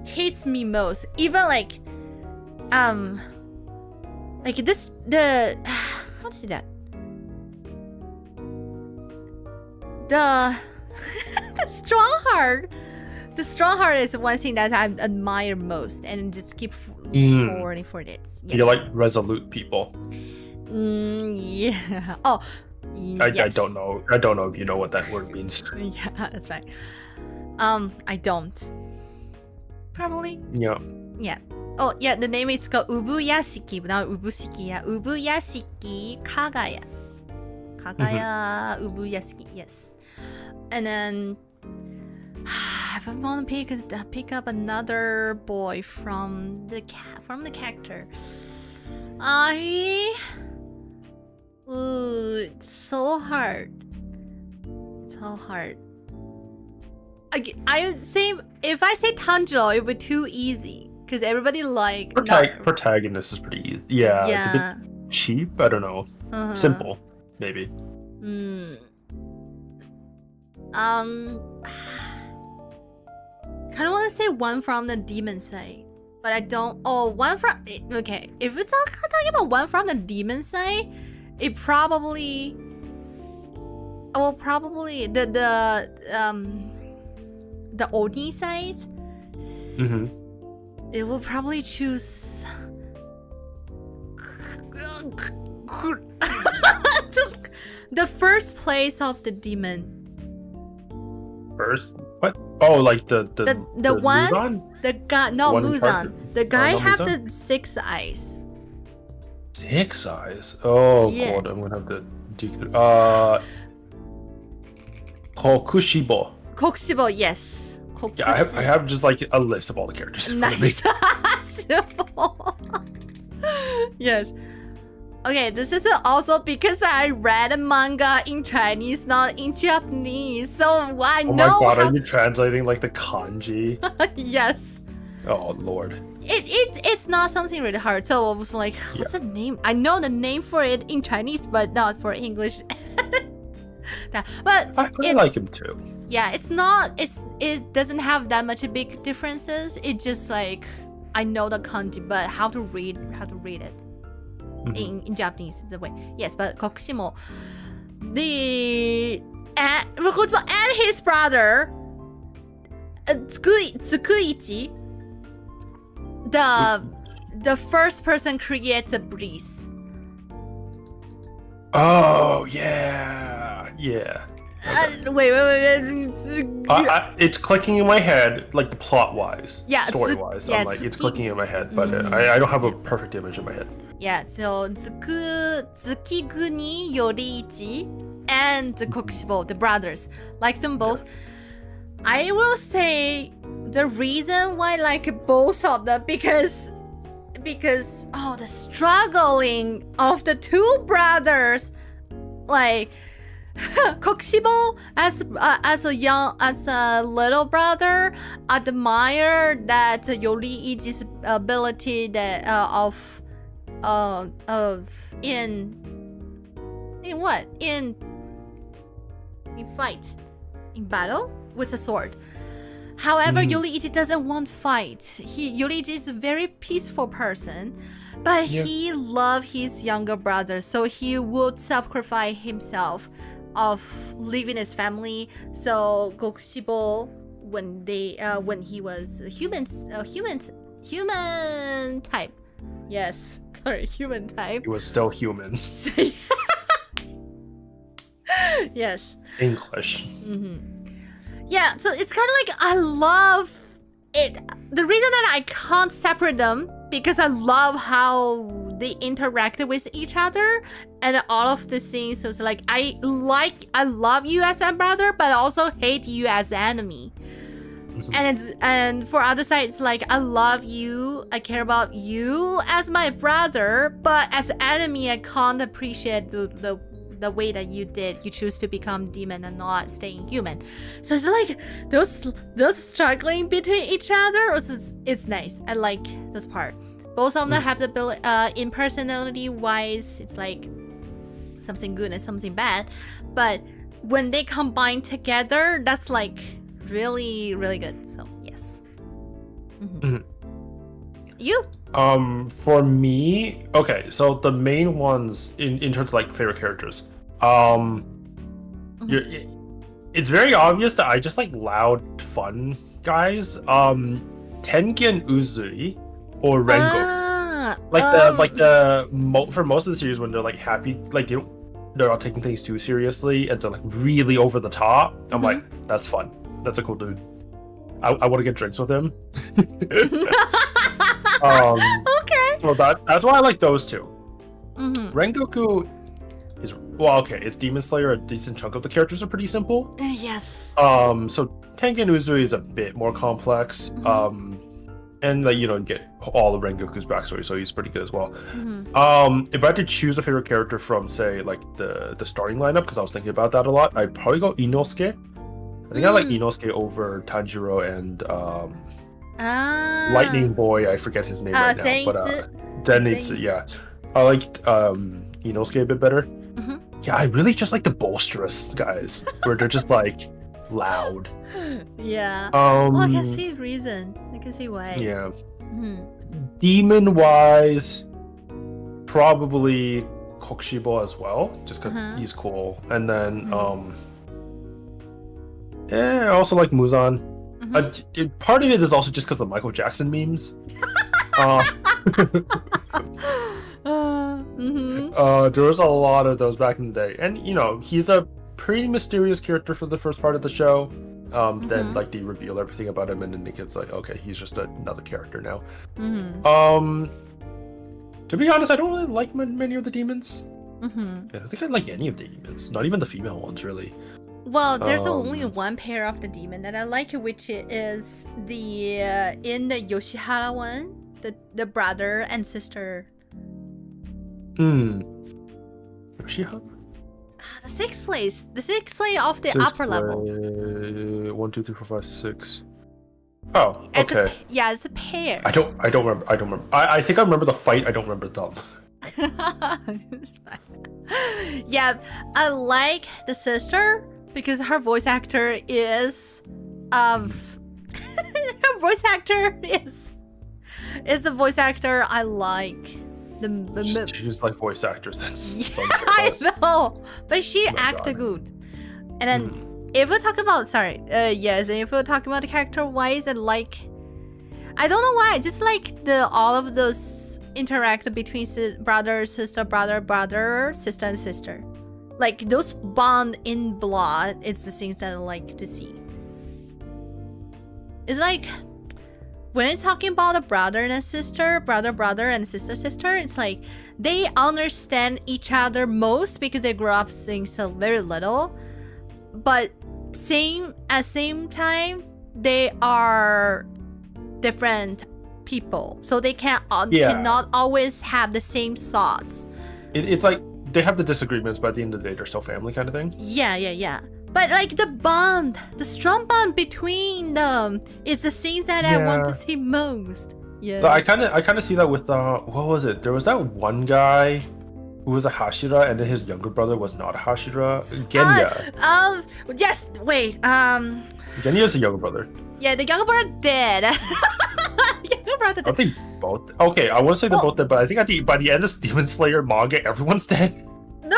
hits me most. Even like this, the how to say that, the the strong heart is one thing that I admire most, and just keep forwarding for this. Yes. You like resolute people. Yeah. Oh, I yes. don't know. I don't know if you know what that word means. Yeah, that's right. I don't. Probably. Yeah. Yeah. Oh, yeah, the name is called Ubuyashiki, not Ubushiki. Yeah, Ubuyashiki Kagaya. Kagaya Ubuyashiki, yes. And then if I want to pick up another boy from the character, it's so hard. So hard. I would say if I say Tanjiro, it would be too easy because everybody like protagonist is pretty easy. Yeah, it's a bit cheap. I don't know. Simple, maybe. Kind of want to say one from the demon side, but I don't. Oh, one from okay. If it's not talking about one from the demon side, it probably. Well, probably the Oni side. It will probably choose. The first place of the demon. First? What? Oh, like the one? Muzan? The guy, no, One Muzan. The guy no, have Muzan? the 6 eyes. 6 eyes? Oh, Yeah. God, I'm gonna have to dig through. Kokushibo. Kokushibo, yes. Yeah, I have just like a list of all the characters. Nice. Simple. Yes. Okay, this is also because I read a manga in Chinese, not in Japanese. So I Oh know. my God, how... are you translating like the kanji? Yes. Oh Lord. It's not something really hard. So I was like, what's the name? I know the name for it in Chinese, but not for English. But I like him too. Yeah, it's not. It doesn't have that much big differences. It's just like I know the kanji, but how to read it in Japanese the way. Yes, but Kokushimo, and his brother, Tsukuichi, the first person creates a breeze. Oh yeah. Wait. It's clicking in my head, like the plot wise, story wise. yeah, I'm like, it's clicking in my head, but I don't have a perfect image in my head. Yeah, so Tsukiguni Yoriichi and the Kokushibo, the brothers, like them both. I will say the reason why I like both of them because the struggling of the two brothers, like Kokushibo as a little brother admire that Yoriichi's ability that in fight, in battle with a sword. However, Yoriichi doesn't want fight. Yoriichi is a very peaceful person, but he loves his younger brother, so he would sacrifice himself of leaving his family. So Kokushibo, when he was human type. Yes, sorry, human type. He was still human. Yes. English. Yeah, so it's kind of like I love it. The reason that I can't separate them because I love how they interacted with each other and all of the scenes. So it's like I love you as my brother, but I also hate you as the enemy. And for other side, it's like I love you, I care about you as my brother, but as an enemy, I can't appreciate the way that you choose to become demon and not staying human. So it's like those struggling between each other. It's nice. I like this part. Both of them have the ability, in personality wise, it's like something good and something bad. But when they combine together, that's like really, really good. So yes. You? For me, okay, so the main ones in terms of like favorite characters, it's very obvious that I just like loud, fun guys. Tengen Uzui or Rengoku. For most of the series when they're like happy, like they're not taking things too seriously and they're like really over the top. I'm like, that's fun. That's a cool dude. I want to get drinks with him. Okay. So that's why I like those two. Mm-hmm. Rengoku is it's Demon Slayer. A decent chunk of the characters are pretty simple. Yes. So Tengen Uzui is a bit more complex. And like you don't get all of Rengoku's backstory, so he's pretty good as well. If I had to choose a favorite character from, say, like the starting lineup, because I was thinking about that a lot, I'd probably go Inosuke. I think I like Inosuke over Tanjiro and Lightning Boy. I forget his name right now, but Zenitsu. Yeah, I liked Inosuke a bit better. Yeah, I really just like the boisterous guys, where they're just like loud. Yeah. Well, I can see reason. I can see why. Yeah. Demon wise, probably Kokushibo as well, just because he's cool. And then I also like Muzan. Part of it is also just because of the Michael Jackson memes. There was a lot of those back in the day, and you know he's a pretty mysterious character for the first part of the show. Then like they reveal everything about him, and then it gets like, okay, he's just another character now. To be honest, I don't really like many of the demons. I don't think I like any of the demons, not even the female ones, really. Well, there's only one pair of the demon that I like, which is the in the Yoshihara one, the brother and sister. Yoshihara? The sixth place of the upper level. 1, 2, 3, 4, 5, 6. Oh, okay. It's a pair. I don't remember. I think I remember the fight. I don't remember them. Yeah, I like the sister because her voice actor is her voice actor is the voice actor I like. She's like voice actors. That's I know, but she acted good. And then if we're talking about if we're talking about the character wise, and like I don't know why, I just like all of those interact between brother, sister, brother, sister, and sister. Like those bond in blood. It's the things that I like to see. It's like when it's talking about a brother and a sister, brother and sister, it's like they understand each other most because they grew up since so very little. But at same time, they are different people, so they cannot always have the same thoughts. It's like they have the disagreements, but at the end of the day, they're still family, kind of thing. Yeah. But like the strong bond between them is the things that I want to see most. Yeah. But I kind of see that with what was it? There was that one guy who was a Hashira, and then his younger brother was not a Hashira. Genya. Yes. Wait. Genya's a younger brother. Yeah, the younger brother dead. Younger brother dead. I think both. Okay, I want to say they're both dead, but I think by the end of Demon Slayer manga, everyone's dead. No.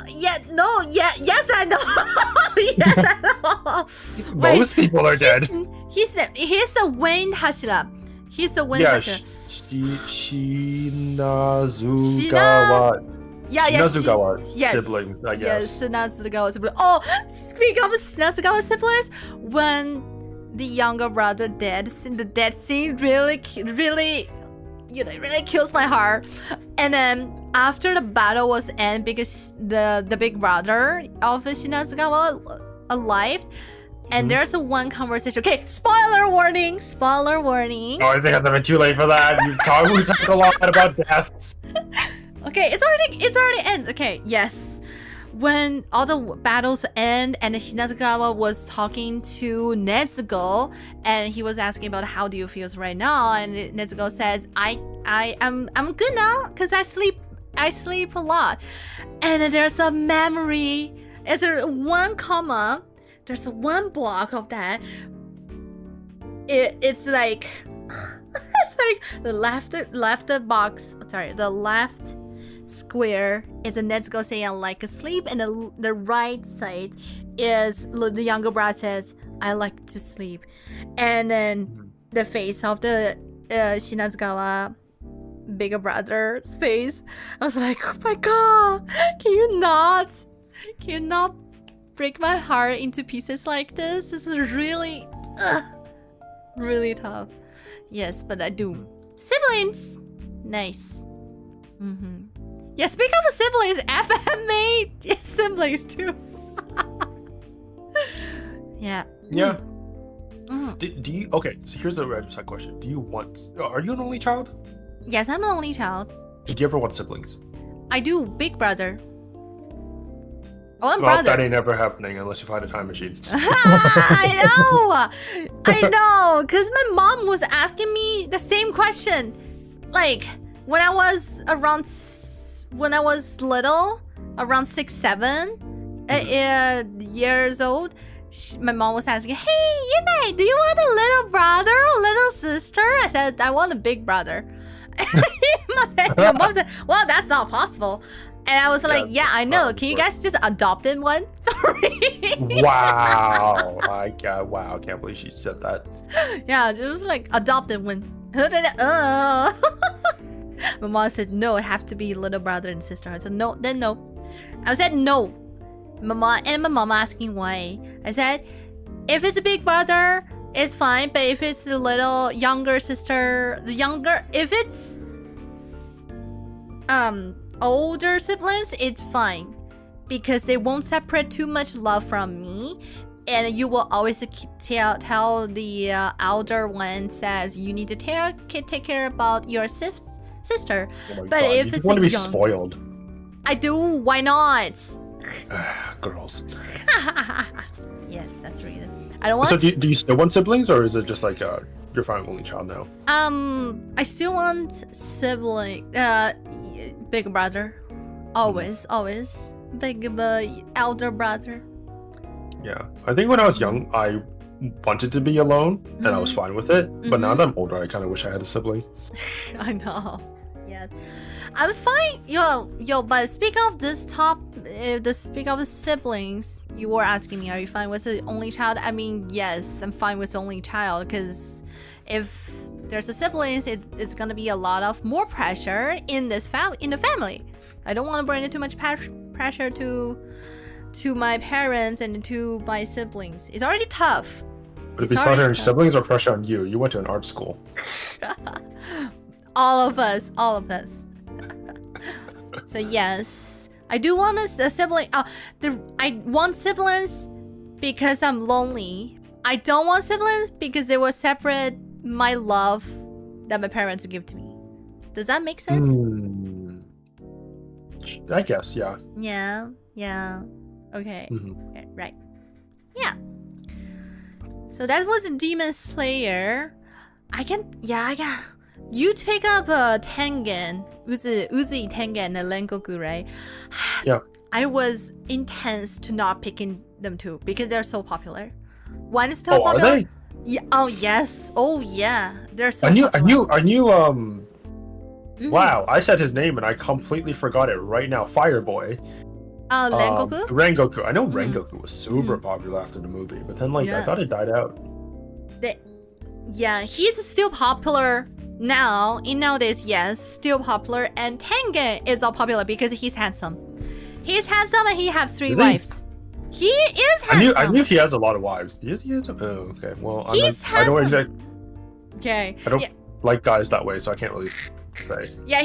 Yes, I know. Yes, I know. Most people are dead. He's the Wayne Hashira. He's the Wayne Hashira. Shinazugawa. Shinazugawa siblings, I guess. Yes, Shinazugawa siblings. Oh, speaking of Shinazugawa siblings, when the younger brother dead, the death scene really kills my heart. And then after the battle was end, because the big brother of Shinazugawa alive, and there's one conversation. Okay, spoiler warning. Oh, I think it's a bit too late for that. We talked a lot about deaths. Okay, it's already end. Okay, yes. When all the battles end and Shinazugawa was talking to Nezuko, and he was asking about how do you feel right now, and Nezuko says, I'm good now because I sleep a lot. And then there's a memory. It's one comma. There's one block of that. It's like the left square is a Nezuko saying I like sleep, and the right side is the younger brother says I like to sleep. And then the face of the Shinazugawa bigger brother's face, I was like, oh my god, can you not break my heart into pieces like this? This is really tough. Yes, but I do siblings. Nice. Yeah, speaking of siblings, FM made siblings too. Yeah. Yeah. Do you? Okay, so here's a red side question. Do you want? Are you an only child? Yes, I'm an only child. Did you ever want siblings? I do. Big brother. Oh, I'm Well, brother. that ain't never happening unless you find a time machine. I know. Cause my mom was asking me the same question. Like when I was little, around 6, 7 years old. My mom was asking, "Hey, Yume, do you want a little brother or little sister?" I said, "I want a big brother." My mom said, "Well, that's not possible." And I was like, "Yeah, I know. Can you guys just adopt one?" Wow! Wow! I can't believe she said that. Yeah, just like adopted one. My mom said, "No, it have to be little brother and sister." I said, "No, then no." I said, "No." My mom asking why. I said, if it's a big brother, it's fine. But if it's a little younger sister, if it's older siblings, it's fine because they won't separate too much love from me, and you will always tell the elder one says you need to take care about your sister. Oh but God, if you it's want to be spoiled. I do. Why not? Girls. Yes, that's the reason. I don't want. So do you still want siblings, or is it just like you're fine only child now? I still want sibling. Big brother. Always. Big elder brother. Yeah, I think when I was young, I wanted to be alone, and I was fine with it. But now that I'm older, I kind of wish I had a sibling. I know. Yes. I'm fine, yo. But speaking of this speaking of the siblings, you were asking me, are you fine with the only child? I mean, yes, I'm fine with the only child because if there's a siblings, it's gonna be a lot of more pressure in the family. I don't want to bring too much pressure to my parents and to my siblings. It's already tough. Would it be pressure on your siblings or pressure on you? You went to an art school. All of us. So yes, I do want a sibling. I want siblings because I'm lonely. I don't want siblings because they will separate my love that my parents give to me. Does that make sense? I guess, yeah. Yeah. Okay. Right. Yeah. So that was a Demon Slayer. I can. You pick up Tengen, Uzi Tengen and Rengoku, right? Yeah. I was intense to not picking them two because they're so popular. One is so popular. Are they? Yeah. Oh yes. Oh yeah. They're so. I knew. Mm-hmm. Wow, I said his name and I completely forgot it right now. Fireboy. Rengoku. Rengoku. I know Rengoku was super popular after the movie, but then I thought it died out. Yeah, he's still popular now. Nowadays, yes, still popular. And Tengen is all popular because he's handsome. He's handsome and he has 3 wives. He is handsome. I knew he has a lot of wives. He has oh, okay. Well, I don't Okay. I don't like guys that way, so I can't really say. Yeah,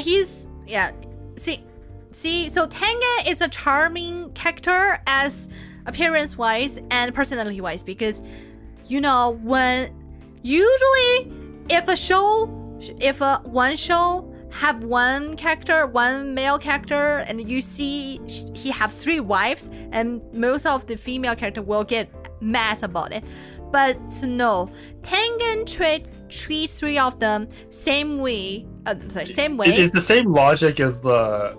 See, so Tengen is a charming character as appearance-wise and personality-wise because, when usually if one show have one male character, and you see he have 3 wives, and most of the female character will get mad about it. But no, Tengen treats 3 of them same way. Same way. It's the same logic as the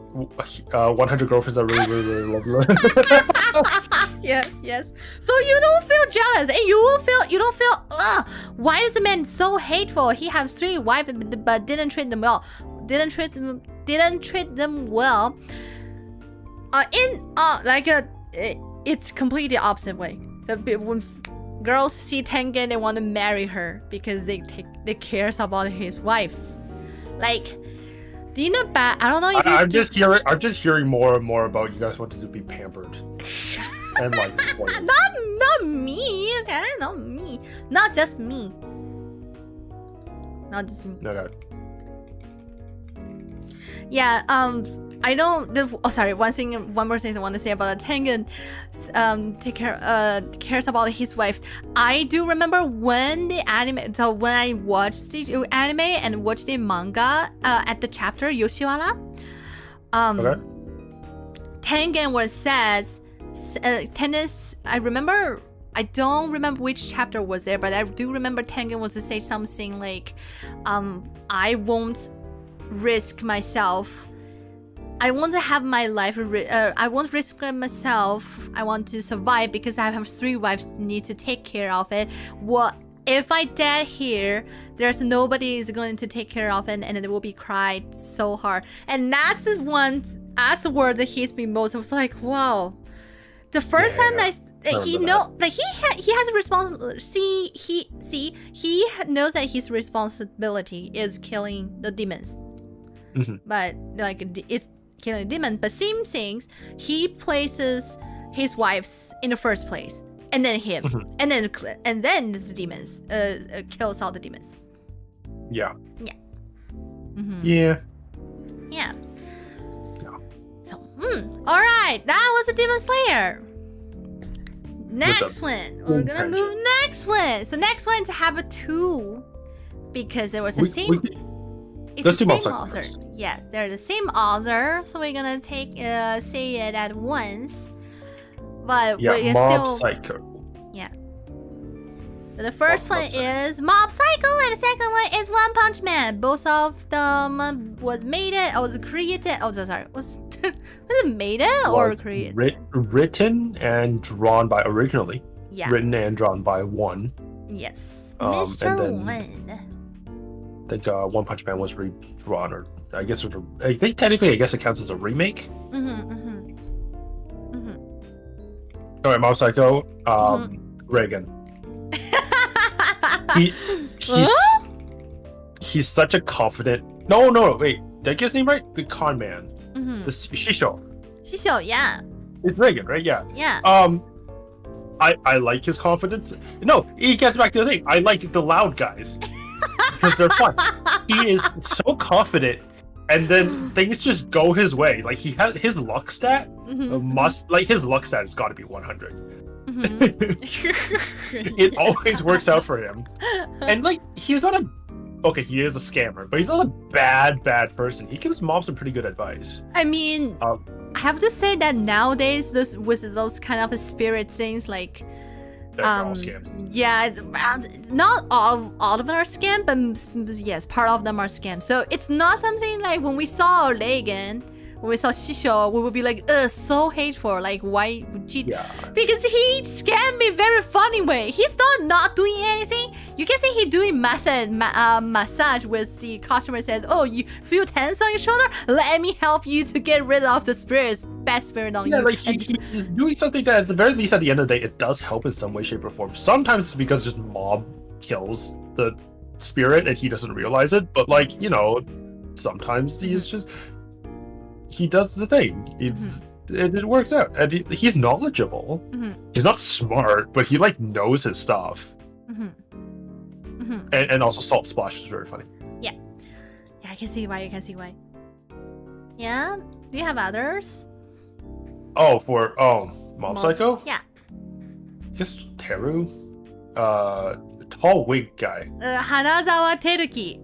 100 girlfriends that really love you. Yes. So you don't feel jealous, and you don't feel why is the man so hateful? He has 3 wives but didn't treat them well. Didn't treat them well. It's completely opposite way. So when girls see Tengen, they want to marry her because they cares about his wives. Like, do you know bad? I don't know if I'm just hearing more and more about you guys wanting to be pampered. And spoiled. not me, okay? Not me. Not just me. Okay. Yeah, I don't. Sorry. One more thing I want to say about Tengen. Cares about his wife. I do remember when the anime. So when I watched the anime and watched the manga, at the chapter Yoshiwara, Okay. Tengen was says, tennis. I don't remember which chapter was there, but I do remember Tengen was to say something like, I won't risk myself. I want to have my life. I won't risk myself. I want to survive because I have 3 wives. Need to take care of it. What if I die here? There's nobody is going to take care of it, and it will be cried so hard. And that's the word that hits me most. I was like, wow. The first time he has a responsibility. He knows that his responsibility is killing the demons. Mm-hmm. But like it's killing a demon, but same things, he places his wives in the first place, and then him, Mm-hmm. and then the demons kills all the demons. Yeah. Mm-hmm. Yeah. Yeah. So, all right, that was a Demon Slayer. Next one, we're gonna move next one. So next one to have a 2 because there was the same. It's the same author. Yeah, they're the same author, so we're gonna say it at once. But we're Mob still. Psycho. Yeah. So the first one is Mob Psycho, and the second one is One Punch Man. Both of them was created. Oh, sorry. Was it made or created? Written and drawn by originally. Yeah. Written and drawn by One. Yes. And Mr. then- One. I think One Punch Man was redrawn, or I guess I think technically it counts as a remake. All right, Mob Psycho. Reagan. He's such a confident. No, wait. Did I get his name right? The con man. The Shisho. Shisho, yeah. It's Reagan, right? Yeah. Yeah. I like his confidence. No, he gets back to the thing. I like the loud guys because they're fun. He is so confident, and then things just go his way. Like he has his luck stat his luck stat has got to be 100. It always works out for him, and like he's not he is a scammer, but he's not a bad person. He gives mom some pretty good advice. I mean, I have to say that nowadays, with those kind of spirit things, like, They're all scams. yeah, it's not all of them are scam, but yes, part of them are scam. So it's not something like when we saw Reagan, when we saw Shisho, we would be like, so hateful. Like, why would you? Yeah. Because he scammed me very funny way. He's not doing anything. You can see he doing massage with the customer says, oh, you feel tense on your shoulder? Let me help you to get rid of the bad spirit on you. Yeah, like he's doing something that at the very least, at the end of the day, it does help in some way, shape, or form. Sometimes it's because just mob kills the spirit and he doesn't realize it. But like, sometimes he does the thing. It works out, and he's knowledgeable. He's not smart, but he like knows his stuff. And also Salt Splash is very funny. Yeah, I can see why. Yeah, do you have others? Mob Psycho? Yeah. Just Teru, tall wig guy. Hanazawa Teruki.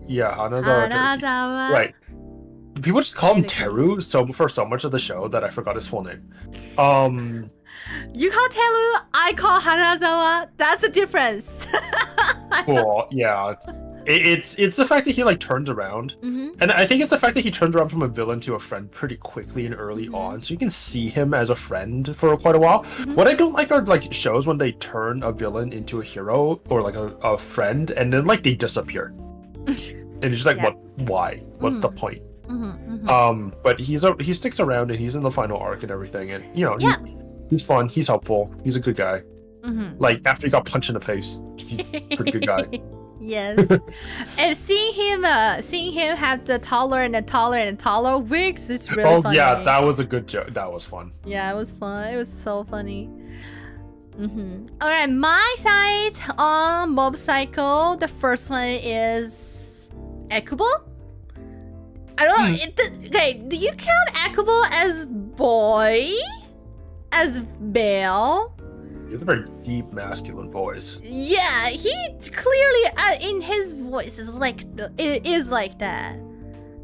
Yeah, Hanazawa. Right. People just call him Teru for so much of the show that I forgot his full name. You call Teru, I call Hanazawa. That's the difference. Cool. Yeah. It's the fact that he like turns around, and I think it's the fact that he turns around from a villain to a friend pretty quickly and early on, so you can see him as a friend for quite a while. What I don't like are like shows when they turn a villain into a hero or like a friend, and then like they disappear, and it's just like why? What's the point? But he sticks around and he's in the final arc and everything, and he's fun, he's helpful, he's a good guy. Like after he got punched in the face, he's a pretty good guy. Yes. And seeing him have the taller wigs, it's really funny. Yeah, that was a good joke. That was fun. Yeah, it was fun. It was so funny. Alright, my side on Mob Psycho, the first one is Ekubo. I don't. Okay, do you count Akubo as boy, as male? He has a very deep masculine voice. Yeah, he clearly in his voice is like it is like that.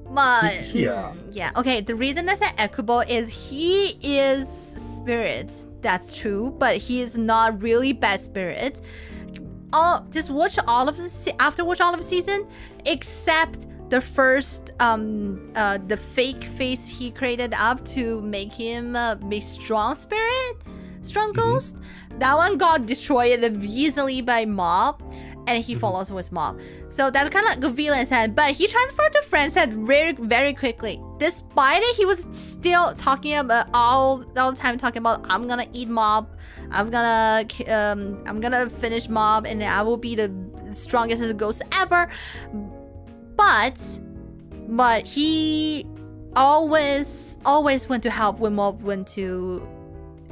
But yeah. Okay, the reason I said Akubo is he is spirits. That's true, but he is not really bad spirits. Just watch all of the season, except the first the fake face he created up to make him a strong spirit, strong ghost. That one got destroyed easily by Mob, and he follows with Mob. So that's kind of like a villain side, but he transferred to friend side very, very quickly. Despite it, he was still talking about all the time talking about I'm gonna eat Mob, I'm gonna finish Mob, and I will be the strongest ghost ever. But he always went to help when Mob went to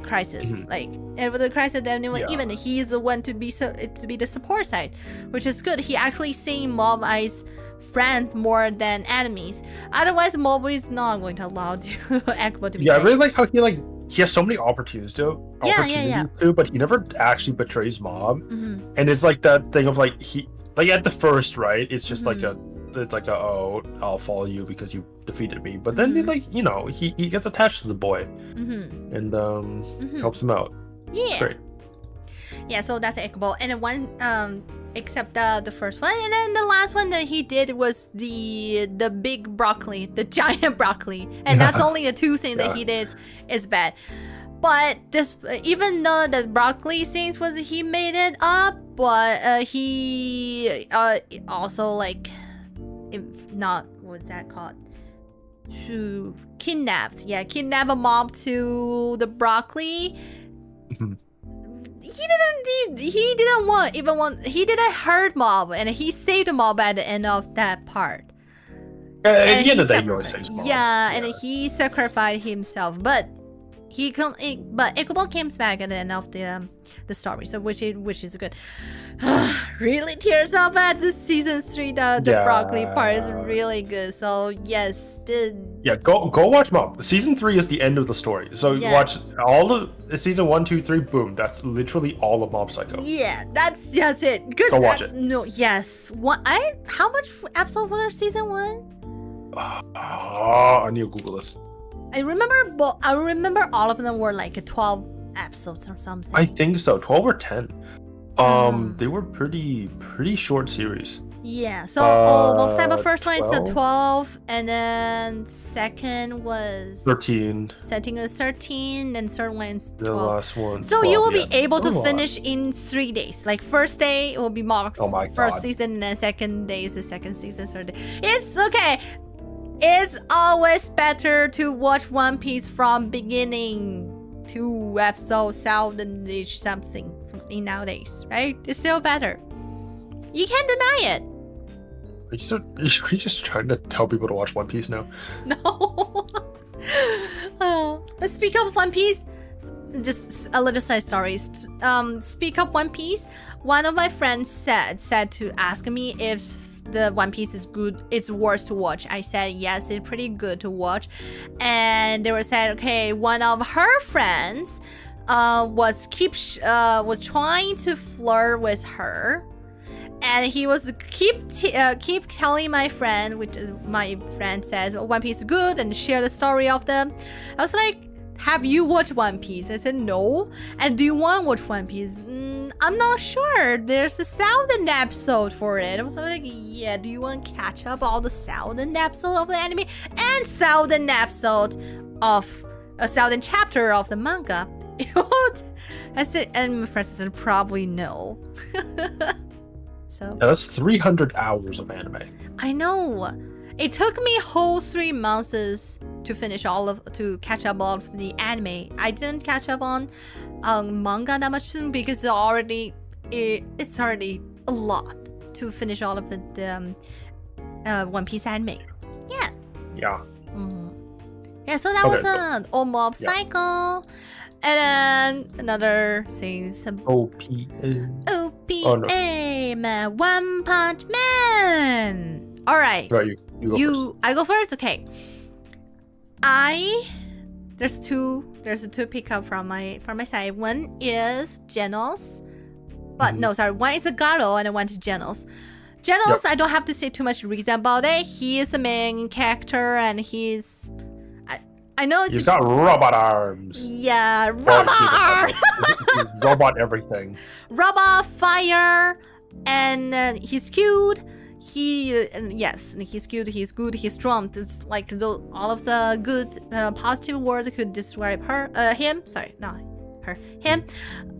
crisis. Like and with the crisis, then even he's the one to be the support side, which is good. He actually seeing Mob as friends more than enemies. Otherwise, Mob is not going to allow Akubo to be. Yeah, I really like how he has so many opportunities to, but he never actually betrays Mob. And it's like that thing of like he at the first, right? It's just like oh, I'll follow you because you defeated me. But then he gets attached to the boy and helps him out. Yeah. Great. Yeah, so that's Akubo. And then one except the first one, and then the last one that he did was the big broccoli, the giant broccoli. And that's only the two things that he did is bad. But this, even though the broccoli things he made it up, but he also like not what's that called? To kidnap a mob to the broccoli. He didn't hurt Mob, and he saved the Mob at the end of that part. At the end of the day, he always saves Mob. Yeah, and he sacrificed himself, but Akubo comes back at the end of the story, so which is good. Really tears up at the season 3. The broccoli part is really good. So yes, go watch Mob. Season 3 is the end of the story. So watch all of season 1, 2, 3. Boom, that's literally all of Mob Psycho. Yeah, that's just it. Good. Go watch it. No, yes. How much episode for season 1? I need to Google this. I remember all of them were like 12 episodes or something. I think so, 12 or 10. They were pretty short series. Yeah. So Mob Psycho first line so 12, and then second was 13. Second was 13, and third one's 12. The last one. So 12, you will be able to finish in 3 days. Like first day it will be Mob's first season, and then second day is the second season, third day. It's okay. It's always better to watch One Piece from beginning to episode 1000-ish something in nowadays, right? It's still better. You can't deny it. Are you just trying to tell people to watch One Piece now? No. Let's speak of One Piece. Just a little side story. Speak of One Piece. One of my friends said to ask me if the One Piece is good, it's worth to watch. I said yes, it's pretty good to watch. And they were said, okay, one of her friends was trying to flirt with her, and he was keep telling my friend, which my friend says One Piece is good, and share the story of them. I was like, have you watched One Piece? I said no. And do you want to watch One Piece? I'm not sure. There's a 1000 episode for it. I was like, yeah, do you want to catch up all the 1000 episode of the anime and 1000 episode of a 1000 chapter of the manga? I said, and my friend said probably no. So that's 300 hours of anime. I know. It took me whole 3 months to catch up on the anime. I didn't catch up on manga that much soon because it's already a lot to finish all of the One Piece anime. Yeah. Yeah. Yeah. So that was old Mob Psycho, and then another thing. OPA. OPA, man. One Punch Man. All right. Right, you go first. I go first. Okay. There's two pick up from my side. One is Genos, but no, sorry. One is a Garo and one is Genos. Genos, I don't have to say too much reason about it. He is the main character, and I know he's got robot arms. Yeah, robot arms. Robot everything. Robot fire, and he's cute. He's cute, he's good, he's strong. It's like all of the good positive words could describe him. Sorry, not her, him.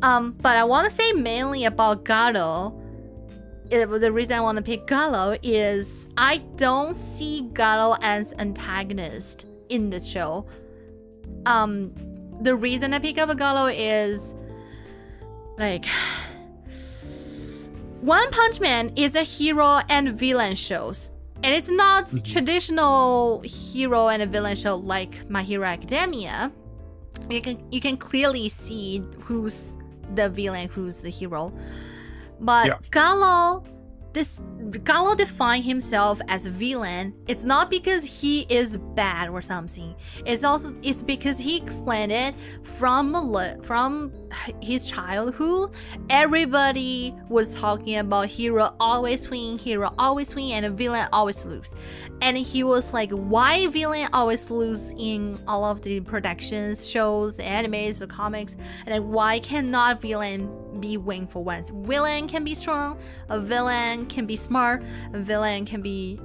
But I want to say mainly about Garo. The reason I want to pick Garo is I don't see Garo as antagonist in this show. The reason I pick up Garo is like One Punch Man is a hero and villain shows, and it's not traditional hero and villain show like My Hero Academia. You can clearly see who's the villain, who's the hero. But Galo defines himself as a villain. It's not because he is bad or something. It's because he explained it from his childhood. Everybody was talking about hero always win, and a villain always lose. And he was like, why villain always lose in all of the productions, shows, animes, or comics, and then why cannot villain be win for once? Villain can be strong, a villain can be smart, a villain can be,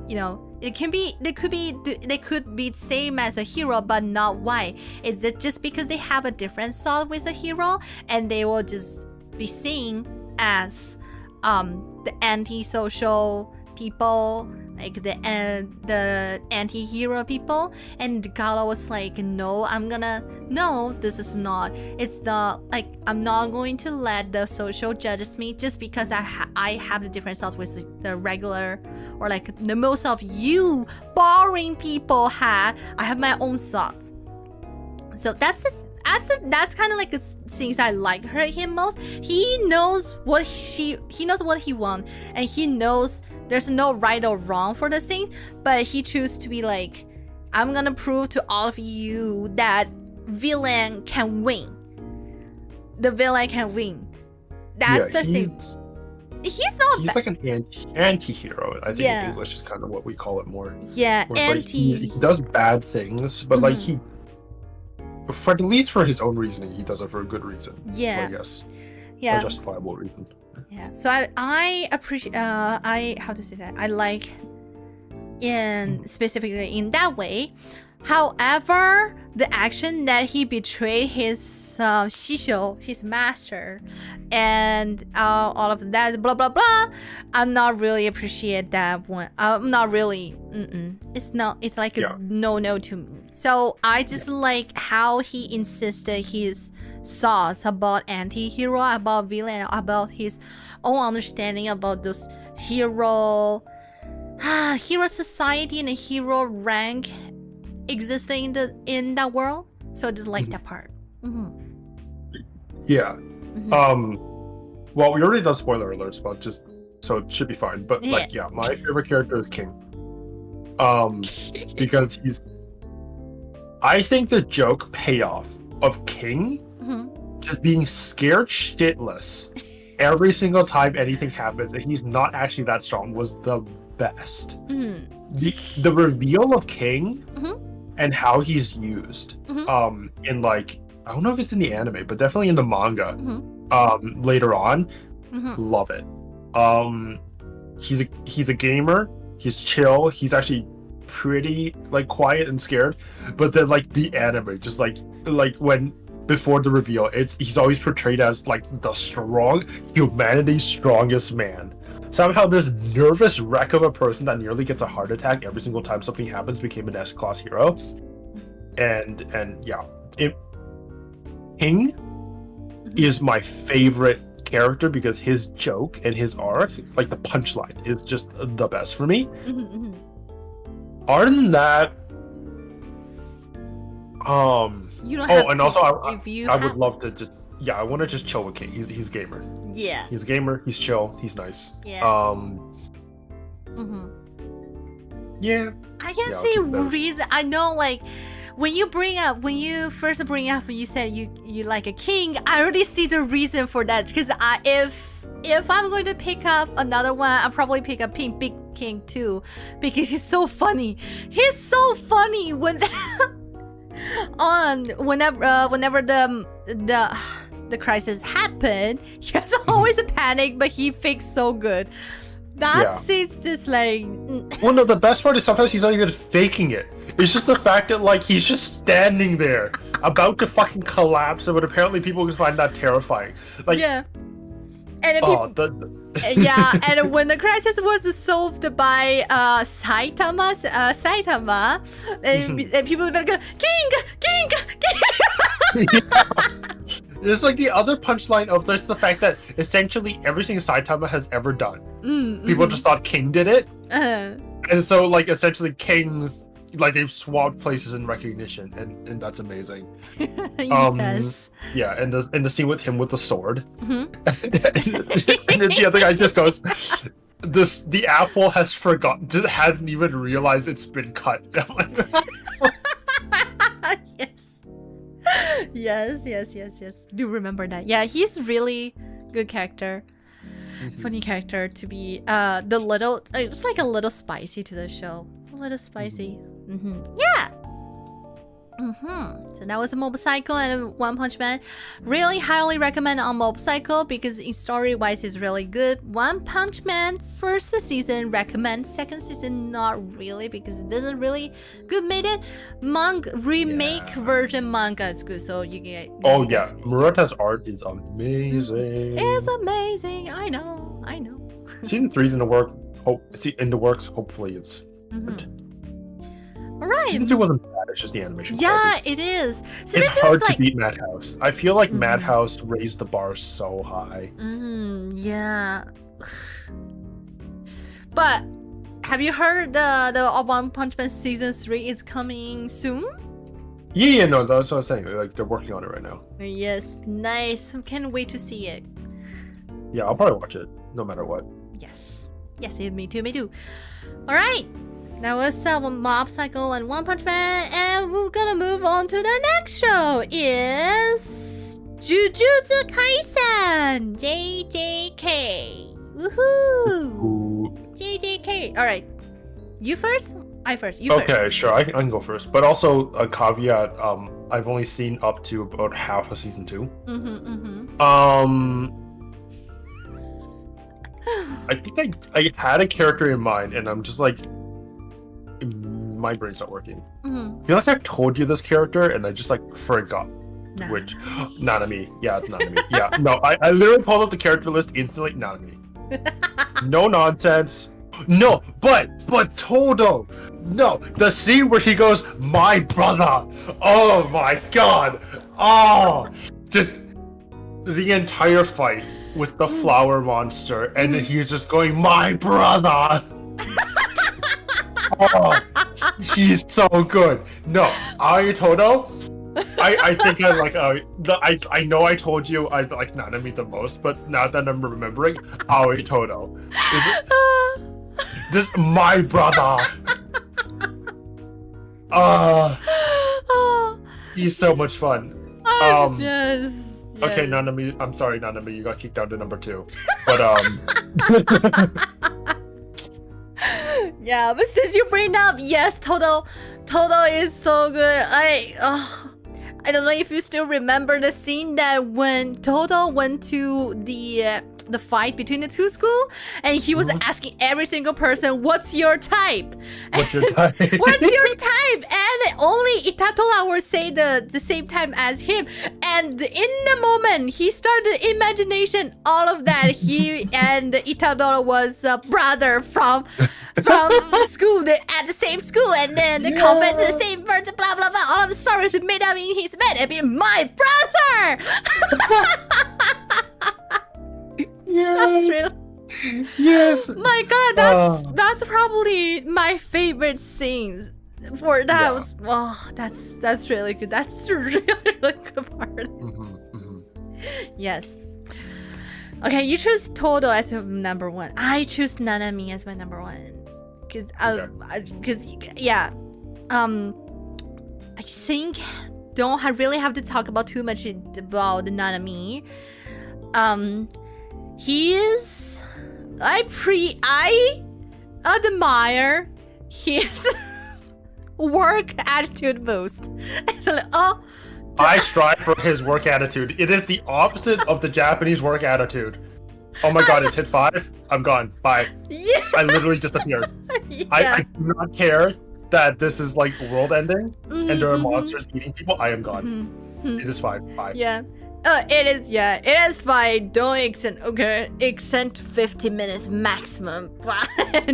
they could be same as a hero, but not why. Is it just because they have a different thought with a hero, and they will just be seen as the anti-social people, like the anti-hero people? And Galo was like, it's not like, I'm not going to let the social judge me just because I have the different thoughts with the regular, or like the most of you boring people had. I have my own thoughts. So that's kind of like the things I like him most. He knows what he wants, and he knows there's no right or wrong for the thing, but he chooses to be like, I'm gonna prove to all of you that villain can win. The villain can win. That's the thing. He's like an anti-hero. I think in English is kind of what we call it more. Yeah, like he does bad things, but like for at least for his own reasoning, he does it for a good reason. Yeah. I guess. Yeah. A justifiable reason. Yeah. So I appreciate. How to say that? I like, specifically in that way. However, the action that he betrayed his shisho, his master, and all of that, blah blah blah, I'm not really appreciate that one. I'm not really. It's not. It's like a no to me. So I just like how he insisted his thoughts about anti-hero, about villain, about his own understanding about those hero society and a hero rank existing in that world. So I just like that part. Yeah. Well, we already done spoiler alerts, but just so it should be fine. But my favorite character is King. Because I think the joke payoff of King just being scared shitless every single time anything happens, and he's not actually that strong, was the best. The reveal of King and how he's used in, like, I don't know if it's in the anime, but definitely in the manga later on. Love it. He's a gamer, he's chill, he's actually pretty like quiet and scared, but then like the anime, just like when before the reveal, he's always portrayed as like the humanity's strongest man. Somehow this nervous wreck of a person that nearly gets a heart attack every single time something happens became an S-class hero. And King is my favorite character because his joke and his arc, like the punchline, is just the best for me. Other than that, and also I would love to just I want to just chill with King. He's a gamer. Yeah. He's a gamer. He's chill. He's nice. Yeah. Yeah. I can Yeah, see I'll keep that. reason. I know, like when you first bring up, you said you like a king. I already see the reason for that. Because if I'm going to pick up another one, I'll probably pick up Big King too, because he's so funny. He's so funny when whenever the crisis happened, he has always a panic, but he fixed so good. That seems just like. Well, no, the best part is sometimes he's not even faking it. It's just the fact that like he's just standing there, about to fucking collapse, but apparently people can find that terrifying. Like, yeah. And yeah, and when the crisis was solved by Saitama, and people would go, King! There's like the other punchline of there's the fact that essentially everything Saitama has ever done, people just thought King did it, and so like essentially King's like they've swapped places in recognition, and that's amazing. Yes. Yeah, and the scene with him with the sword, and then the other guy just goes, the apple hasn't even realized it's been cut. Yes. Do remember that. Yeah, he's really good character. Funny character to be it's like a little spicy to the show. A little spicy. Yeah. So that was Mob Psycho and One Punch Man. Really highly recommend on Mob Psycho because in story wise it's really good. One Punch Man first season recommend, second season not really because it doesn't really good made it. Remake version manga is good, so you get. Oh yeah, Murata's art is amazing. It's amazing. I know. Season 3's in the works. Hopefully it's good. All right. Season 2 wasn't bad. It's just the animation. Yeah, it is. It's hard to beat Madhouse. I feel like Madhouse raised the bar so high. Yeah. But have you heard the One Punch Man season 3 is coming soon? Yeah, no, that's what I'm saying. Like they're working on it right now. Yes, nice. Can't wait to see it. Yeah, I'll probably watch it no matter what. Yes, me too. All right. That was Mob Psycho and One Punch Man, and we're gonna move on to the next show. Is Jujutsu Kaisen JJK. Woohoo! JJK. All right, you first. I first. You first. Okay, sure. I can go first. But also a caveat. I've only seen up to about half of season 2. I think I had a character in mind, and I'm just like. My brain's not working. I feel like I told you this character and I just like forgot which. Nanami. Yeah, it's Nanami. Yeah, no, I literally pulled up the character list instantly. Nanami. No nonsense. No, but Todo. No, the scene where he goes, my brother. Oh my god. Oh, just the entire fight with the flower monster, and then he's just going, my brother. Oh, he's so good. No, Todo. I think I like I know I told you I like Nanami the most, but now that I'm remembering, Todo. This my brother. He's so much fun. Yes. Okay, Nanami. I'm sorry, Nanami. You got kicked down to number 2. But Yeah, but since you bring up, yes, Todo is so good. I don't know if you still remember the scene that when Todo went to the fight between the two schools, and he was asking every single person, "What's your type?" What's your type? What's your type? And only Itatola would say the same time as him. And in the moment he started imagination, all of that, he and Itadora was a brother from school, at the same school, and then the comments the same birth, blah blah blah. All of the stories made up in his head and be my brother. Yes. Yes. My God, that's probably my favorite scenes. For that was that's really good. That's a really good part. Yes. Okay, you choose Todo as your number 1. I choose Nanami as my number 1. yeah. I think don't really have to talk about too much about Nanami. He is I admire his work attitude most. So like, I strive for his work attitude. It is the opposite of the Japanese work attitude. Oh my god, it's hit 5. I'm gone. Bye. Yeah. I literally disappeared. Yeah. I do not care that this is like world ending and there are monsters eating people. I am gone. It is fine. Bye. Yeah. It is fine. Don't extend 50 minutes maximum.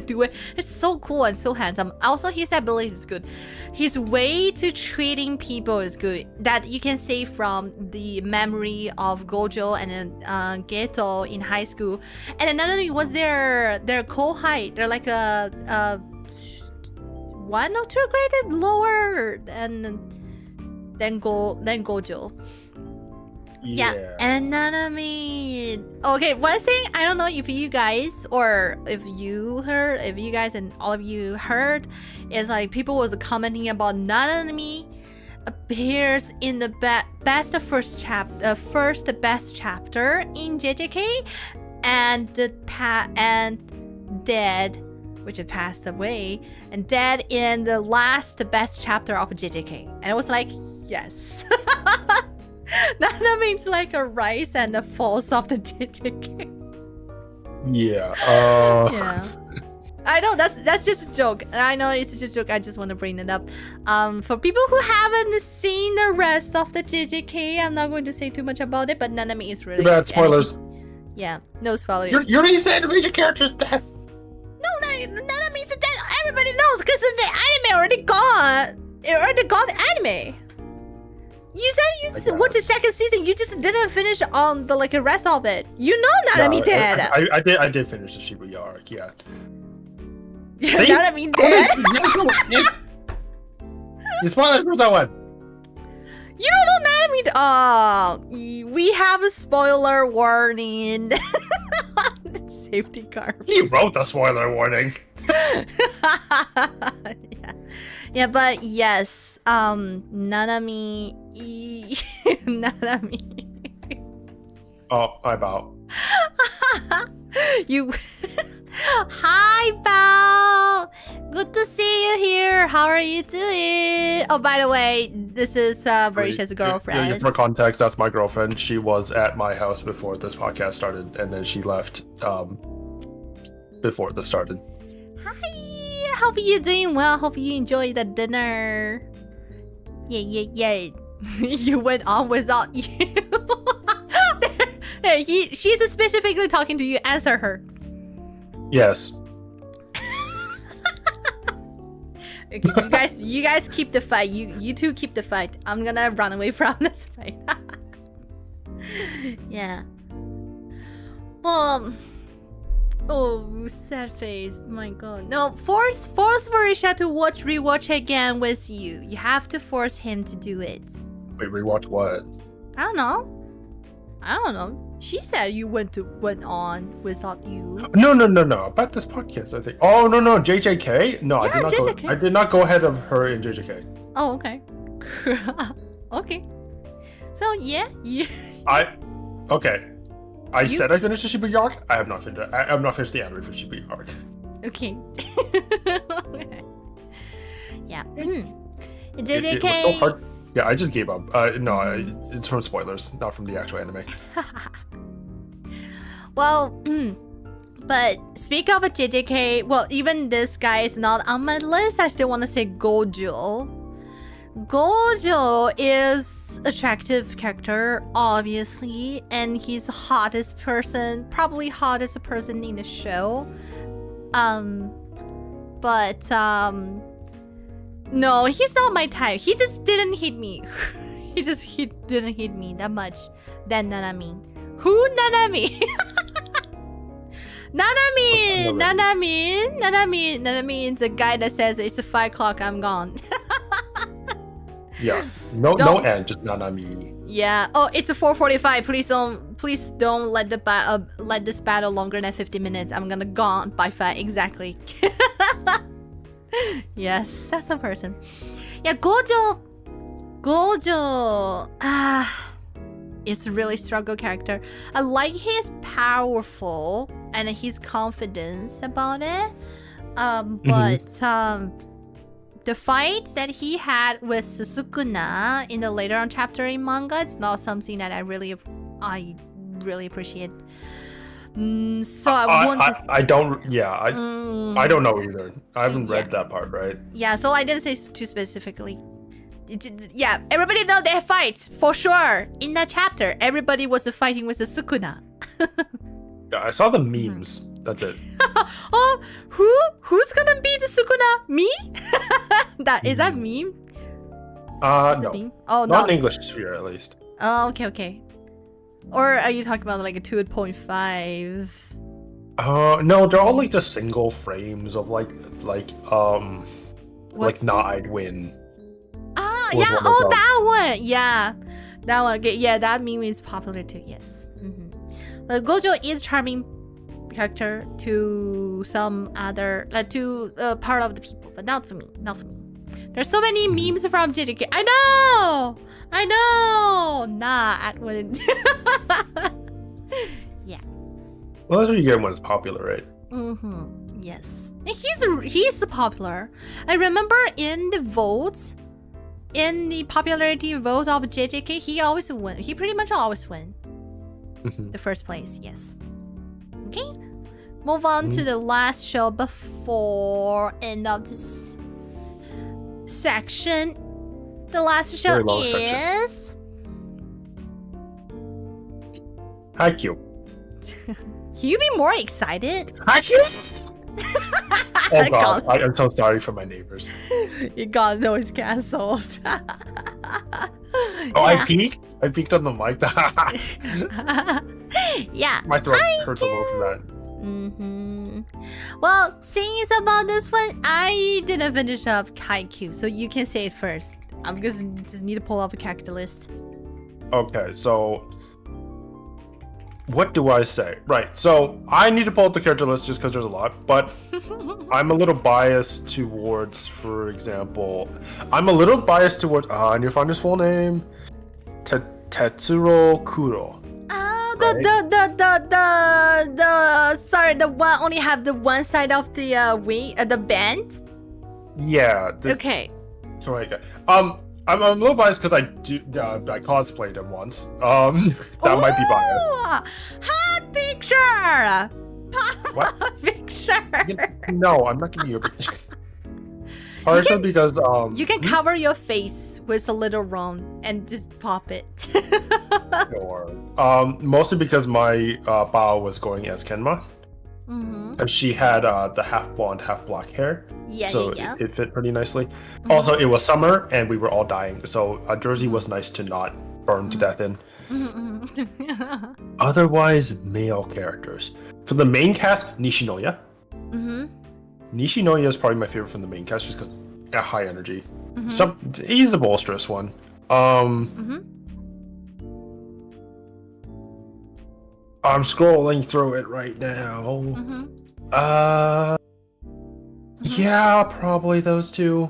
Do it. It's so cool and so handsome. Also, his ability is good. His way to treating people is good. That you can see from the memory of Gojo and Geto in high school. And another thing was their co-height. They're like a 1 or 2 graded lower than Gojo. Yeah, and Nanami. Okay, one thing I don't know if you guys and all of you heard is like people was commenting about Nanami appears in the best chapter in JJK and dead, which had passed away, and dead in the last best chapter of JJK. And I was like, yes. That means like a rise and a falls of the JJK. Yeah. Yeah. I know that's just a joke. I know it's just a joke. I just want to bring it up. For people who haven't seen the rest of the JJK, I'm not going to say too much about it. But Nanami is really bad spoilers. Yeah, no spoilers. You already said the major character's death. No, Nanami's dead. Everybody knows because the anime already gone. It already got the anime. You said you watched the second season. You just didn't finish on the rest of it. You know Nanami dead. I did finish the Shibuya arc. Yeah. Nanami dead. You spoiled for that one. You don't know Nanami. Oh, we have a spoiler warning. Safety car. You wrote the spoiler warning. Yeah, but yes, Nanami. Oh, hi, Bao. You. Hi, Bao. Good to see you here. How are you doing? Oh, by the way, this is Veresia's girlfriend. For context, that's my girlfriend. She was at my house before this podcast started, and then she left before this started. Hi. Hope you're doing well. Hope you enjoy the dinner. Yeah. You went on without you. She's specifically talking to you. Answer her. Yes. Okay, you guys keep the fight. You two keep the fight. I'm gonna run away from this fight. Yeah. Oh, sad face. My god. No, force Veresia to rewatch again with you. You have to force him to do it. Wait, rewatch what? I don't know. She said you went on without you. No. About this podcast, I think. Oh no, JJK. No, yeah, I did not go ahead of her in JJK. Oh, okay. Okay. So yeah. Okay. I said I finished the Shibuya arc. I have not finished. I have not finished the anime for Shibuya arc. Okay. Okay. Yeah. JJK. It was so hard. Yeah, I just gave up. No, it's from spoilers, not from the actual anime. Well, but speak of a JJK, well, even this guy is not on my list. I still want to say Gojo. Gojo is attractive character, obviously, and he's the hottest person, probably hottest person in the show. But no, he's not my type. He just didn't hit me. He didn't hit me that much than Nanami. Who Nanami? Nanami is the guy that says it's 5 o'clock, I'm gone. Yeah. No end, just Nanami. Yeah. Oh, it's a 4:45. Please don't let let this battle longer than 50 minutes. I'm gonna gone by 5 exactly. Yes, that's a person. Yeah, Gojo. It's a really struggle character. I like his powerful and his confidence about it. But the fights that he had with Sukuna in the later on chapter in manga, it's not something that I really appreciate. So I don't know either. I haven't read that part, right? Yeah, so I didn't say too specifically. Yeah, everybody know they fight for sure. In that chapter, everybody was fighting with the Sukuna. Yeah, I saw the memes. That's it. Oh, who's gonna be the Sukuna? Me? Is that meme? No. Meme? Oh, not in English sphere at least. Oh, okay. Or are you talking about like a 2.5? No, they're all like just single frames of like not I'd win. Yeah, that one. Yeah, that one. Yeah, that meme is popular too. Yes. But Gojo is charming character to some other, to part of the people, but not for me. There's so many memes from JJK. I know. Nah, I wouldn't. Yeah. Well, that's what you get when it's popular, right? Yes. He's popular. I remember in the votes. In the popularity vote of JJK, he always win. He pretty much always win. The first place, yes. Okay. Move on to the last show before end of this section. The last show is Haikyuu. Can you be more excited? Haikyuu? Oh god, I'm so sorry for my neighbors. You got noise cancelled. I peeked on the mic. Yeah. My throat hurts a little from that. Well, seeing about this one, I didn't finish up Haikyuu, so you can say it first. I'm just need to pull up the character list. Okay, so what do I say? Right, so I need to pull up the character list just because there's a lot, but I'm a little biased towards, for example, I need to find his full name, Tetsuro Kuro. Oh, the one only have the one side of the wing, the band. Yeah. Okay. I'm a little biased because I cosplayed him once. That might be biased. Hot picture. What? Picture. No, I'm not giving you a picture. Partially because you can cover your face with a little round and just pop it. Sure. Mostly because my Bao was going as Kenma. And she had the half blonde, half black hair. So it fit pretty nicely. Also, it was summer and we were all dying. So a jersey was nice to not burn to death in. Otherwise, male characters. For the main cast, Nishinoya. Nishinoya is probably my favorite from the main cast just because high energy. He's the bolsterous one. I'm scrolling through it right now. Yeah, probably those two.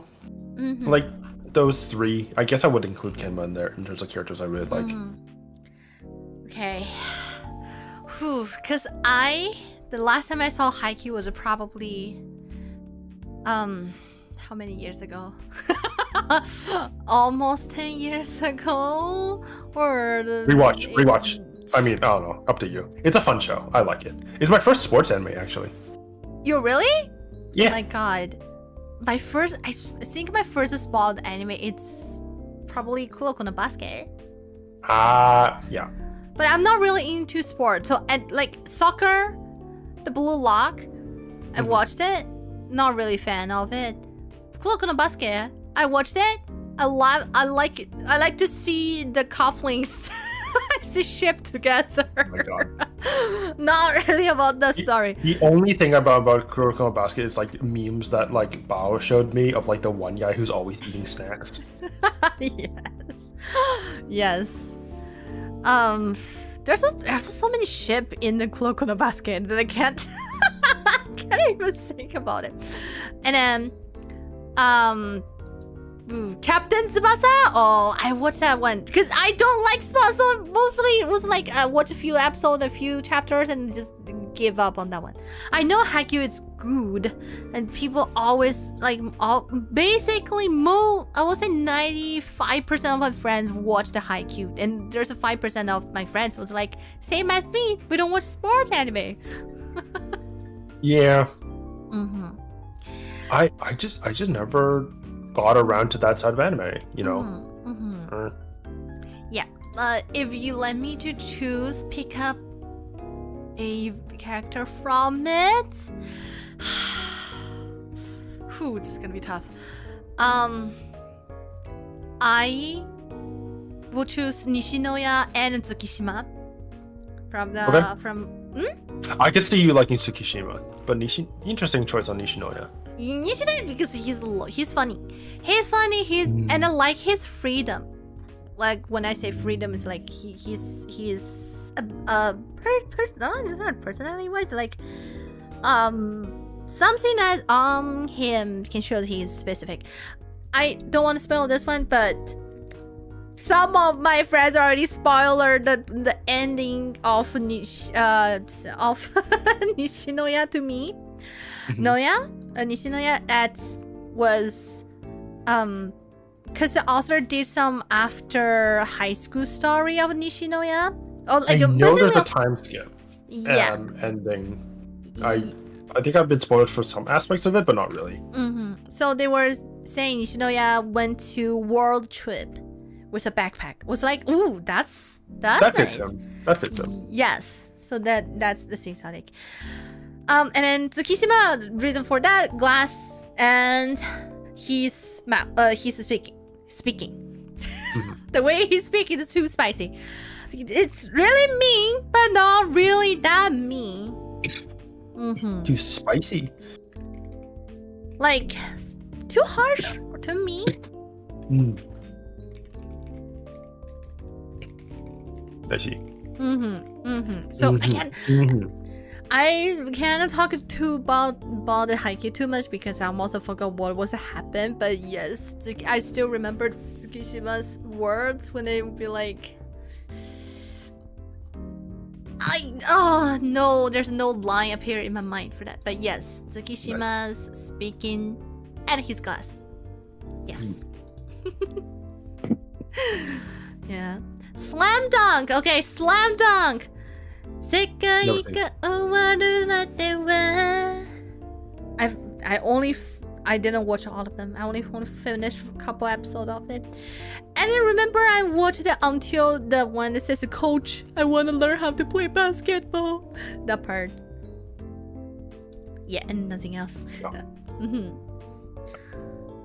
Like those three. I guess I would include Kenma in there in terms of characters I really like. Okay. Because the last time I saw Haikyuu was probably how many years ago? Almost 10 years ago? Or Rewatch. I mean, I don't know. Up to you. It's a fun show. I like it. It's my first sports anime, actually. You really? Yeah. Oh my god. I think my first sport anime, it's probably Kuroko no Basket. Yeah. But I'm not really into sports. So, like soccer, the Blue Lock, I watched it. Not really a fan of it. Kuroko no Basket, I watched it. I like it. I like to see the couplings. See ship together. Oh my god. Not really about the story. The only thing about Kuroko no Basket is like memes that like Bao showed me of like the one guy who's always eating snacks. Yes. There's so many ship in the Kuroko no Basket that I can't even think about it. And then Captain Tsubasa. Oh, I watched that one because I don't like Tsubasa. Mostly it was like I watch a few episodes, a few chapters, and just give up on that one. I know Haikyuu is good, and people always like basically I would say 95% of my friends watch the Haikyuu, and there's a 5% of my friends was like same as me. We don't watch sports anime. Yeah. Mm-hmm. I just never got around to that side of anime, you know. Mm-hmm. Yeah. If you let me to choose, pick up a character from it. Whew, this is gonna be tough. I will choose Nishinoya and Tsukishima from the I could see you liking Tsukishima, but interesting choice on Nishinoya. Nishinoya because he's funny. He's funny. And I like his freedom. Like when I say freedom, it's like he's no, it's not personality wise. Like something that him can show that he's specific. I don't want to spoil this one, but some of my friends already spoiled the ending of Nishinoya to me. Nishinoya, that was because the author did some after high school story of Nishinoya. Oh, like I know there's a time skip. Yeah. Ending. I think I've been spoiled for some aspects of it, but not really. Mm-hmm. So they were saying Nishinoya went to world trip with a backpack. It was like, ooh, that fits nice. him. That fits him. Yes. So that's the thing I think. And then Tsukishima, the reason for that, glass, and he's speaking. Mm-hmm. The way he's speaking is too spicy. It's really mean, but not really that mean. Mm-hmm. Too spicy. Like too harsh or too mean. I see. So I can't talk about the Haikyuu too much because I almost forgot what was happened. But yes, I still remember Tsukishima's words when they would be like, no, there's no line up here in my mind for that. But yes, Tsukishima's speaking and his glass. Yes. Yeah. Slam dunk. Okay, slam dunk. 世界が終わるまでは I didn't watch all of them. I only finished a couple episodes of it. And I remember I watched it until the one that says, Coach, I want to learn how to play basketball. That part. Yeah, and nothing else. No.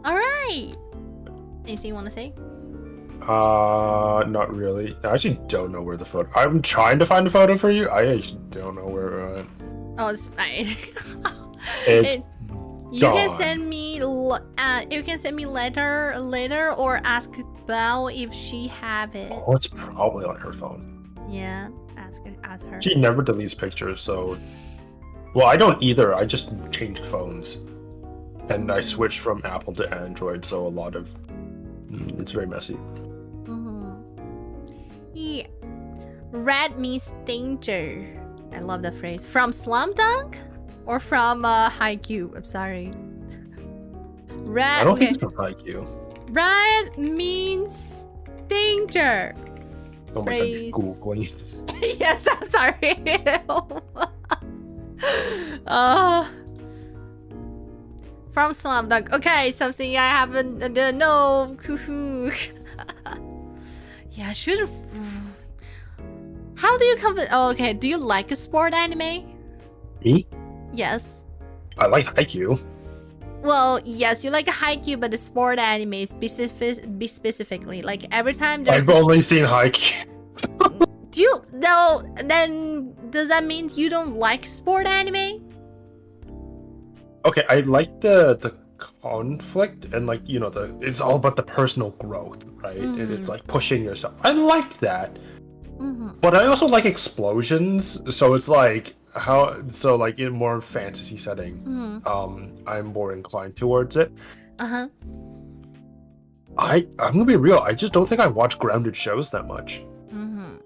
Alright. Anything you want to say? Not really. I actually don't know where the photo. I'm trying to find a photo for you. I actually don't know where we're at. Oh, it's fine. You gone. can send me. You can send me later, or ask Belle if she have it. Oh, it's probably on her phone. Yeah, ask her. She never deletes pictures, so. Well, I don't either. I just changed phones, and I switched from Apple to Android, so a lot of it's very messy. Yeah. Red means danger. I love that phrase. From Slam Dunk or from Haikyuu? I'm sorry. Red. I don't think it's from Haikyuu. Red means danger. Oh my god, Googling. Yes, I'm sorry. From Slam Dunk. Okay, something I haven't no. Yeah, I should. How do you come? Oh, okay. Do you like a sport anime? Me? Yes. I like Haikyuu. Well, yes, you like a Haikyuu, but the sport anime specifically. Like every time there's. I've only seen Haikyuu. Do you though? Then does that mean you don't like sport anime? Okay, I like the conflict and like it's all about the personal growth, right? And it's like pushing yourself. I like that. But I also like explosions, so it's like in more fantasy setting, I'm more inclined towards it. Uh-huh. I'm gonna be real. I just don't think I watch grounded shows that much. Mm-hmm.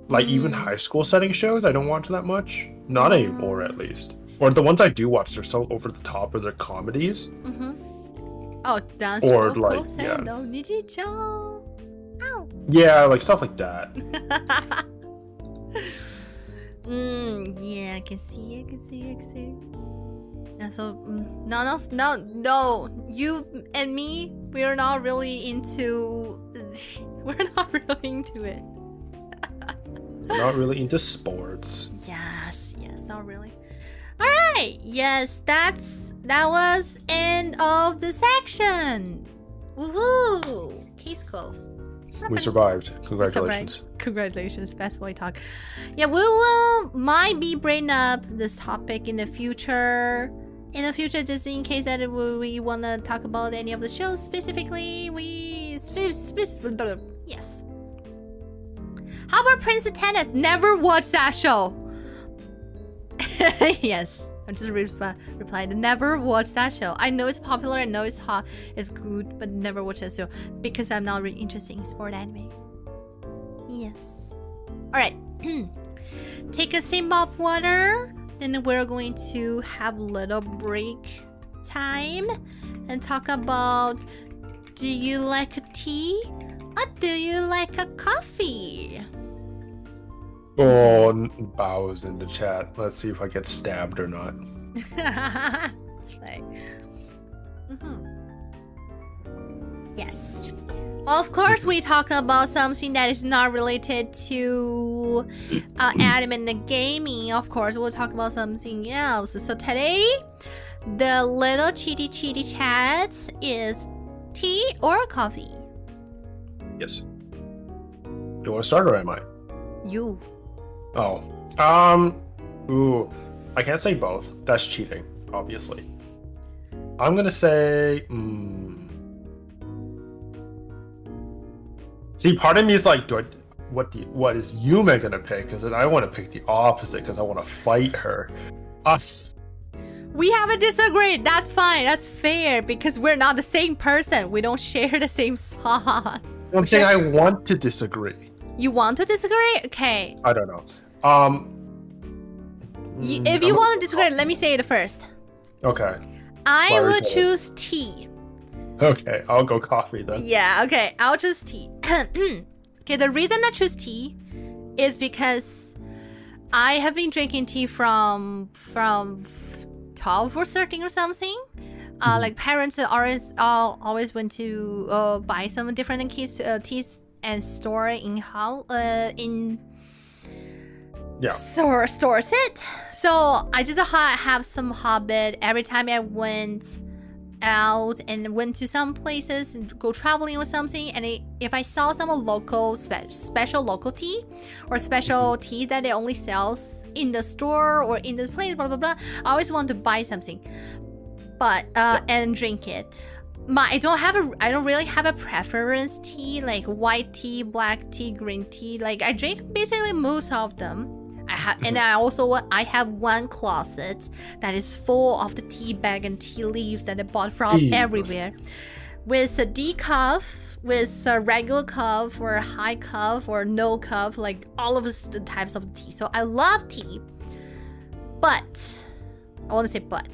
Like even high school setting shows, I don't watch that much. Not anymore, at least. Or the ones I do watch, they're so over the top, or they're comedies. Mm-hmm. Oh, dance or like yeah, like stuff like that. Yeah, I can see. And so no, you and me, we're not really into it. We're not really into sports. Yes, not really. All right, yes, that was end of the section. Woohoo! Case closed. We survived. Congratulations. Congratulations, best boy talk. Yeah, might be bringing up this topic in the future. Just in case that we want to talk about any of the shows specifically. Yes. How about Prince of Tennis? Never watched that show. Yes, I just replied. Never watched that show. I know it's popular. I know it's hot. It's good, but never watched that show because I'm not really interested in sport anime. Yes. All right. Take a sip of water. Then we're going to have a little break time and talk about, do you like a tea or do you like a coffee? Oh, bows in the chat. Let's see if I get stabbed or not. That's right. Yes. Of course, we talk about something that is not related to anime and the gaming. Of course, we'll talk about something else. So today, the little chitty chat is tea or coffee? Yes. You want to start or am I? You. Oh. Ooh. I can't say both. That's cheating, obviously. I'm gonna say. See, part of me is like, what is Yume gonna pick? Because I want to pick the opposite because I want to fight her. We haven't disagreed. That's fine. That's fair because we're not the same person. We don't share the same thoughts. I'm saying I want to disagree. You want to disagree? Okay. I don't know. If you want to disagree, let me say it first. Okay. I will choose tea. Okay, I'll go coffee then. Yeah, okay, I'll choose tea. Okay, the reason I choose tea is because I have been drinking tea from 12 or 13 or something. Like parents always went to buy some different teas and store in stores it. So I just have some habit every time I went out and went to some places and go traveling or something, and if I saw some local special local tea or special tea that it only sells in the store or in this place, blah blah blah, I always want to buy something, but and drink it. I don't really have a preference tea, like white tea, black tea, green tea. Like I drink basically most of them. And I have one closet that is full of the tea bag and tea leaves that I bought from everywhere, with a decaf, with a regular cup or a high cup or no cup, like all of the types of tea. So I love tea, but I want to say but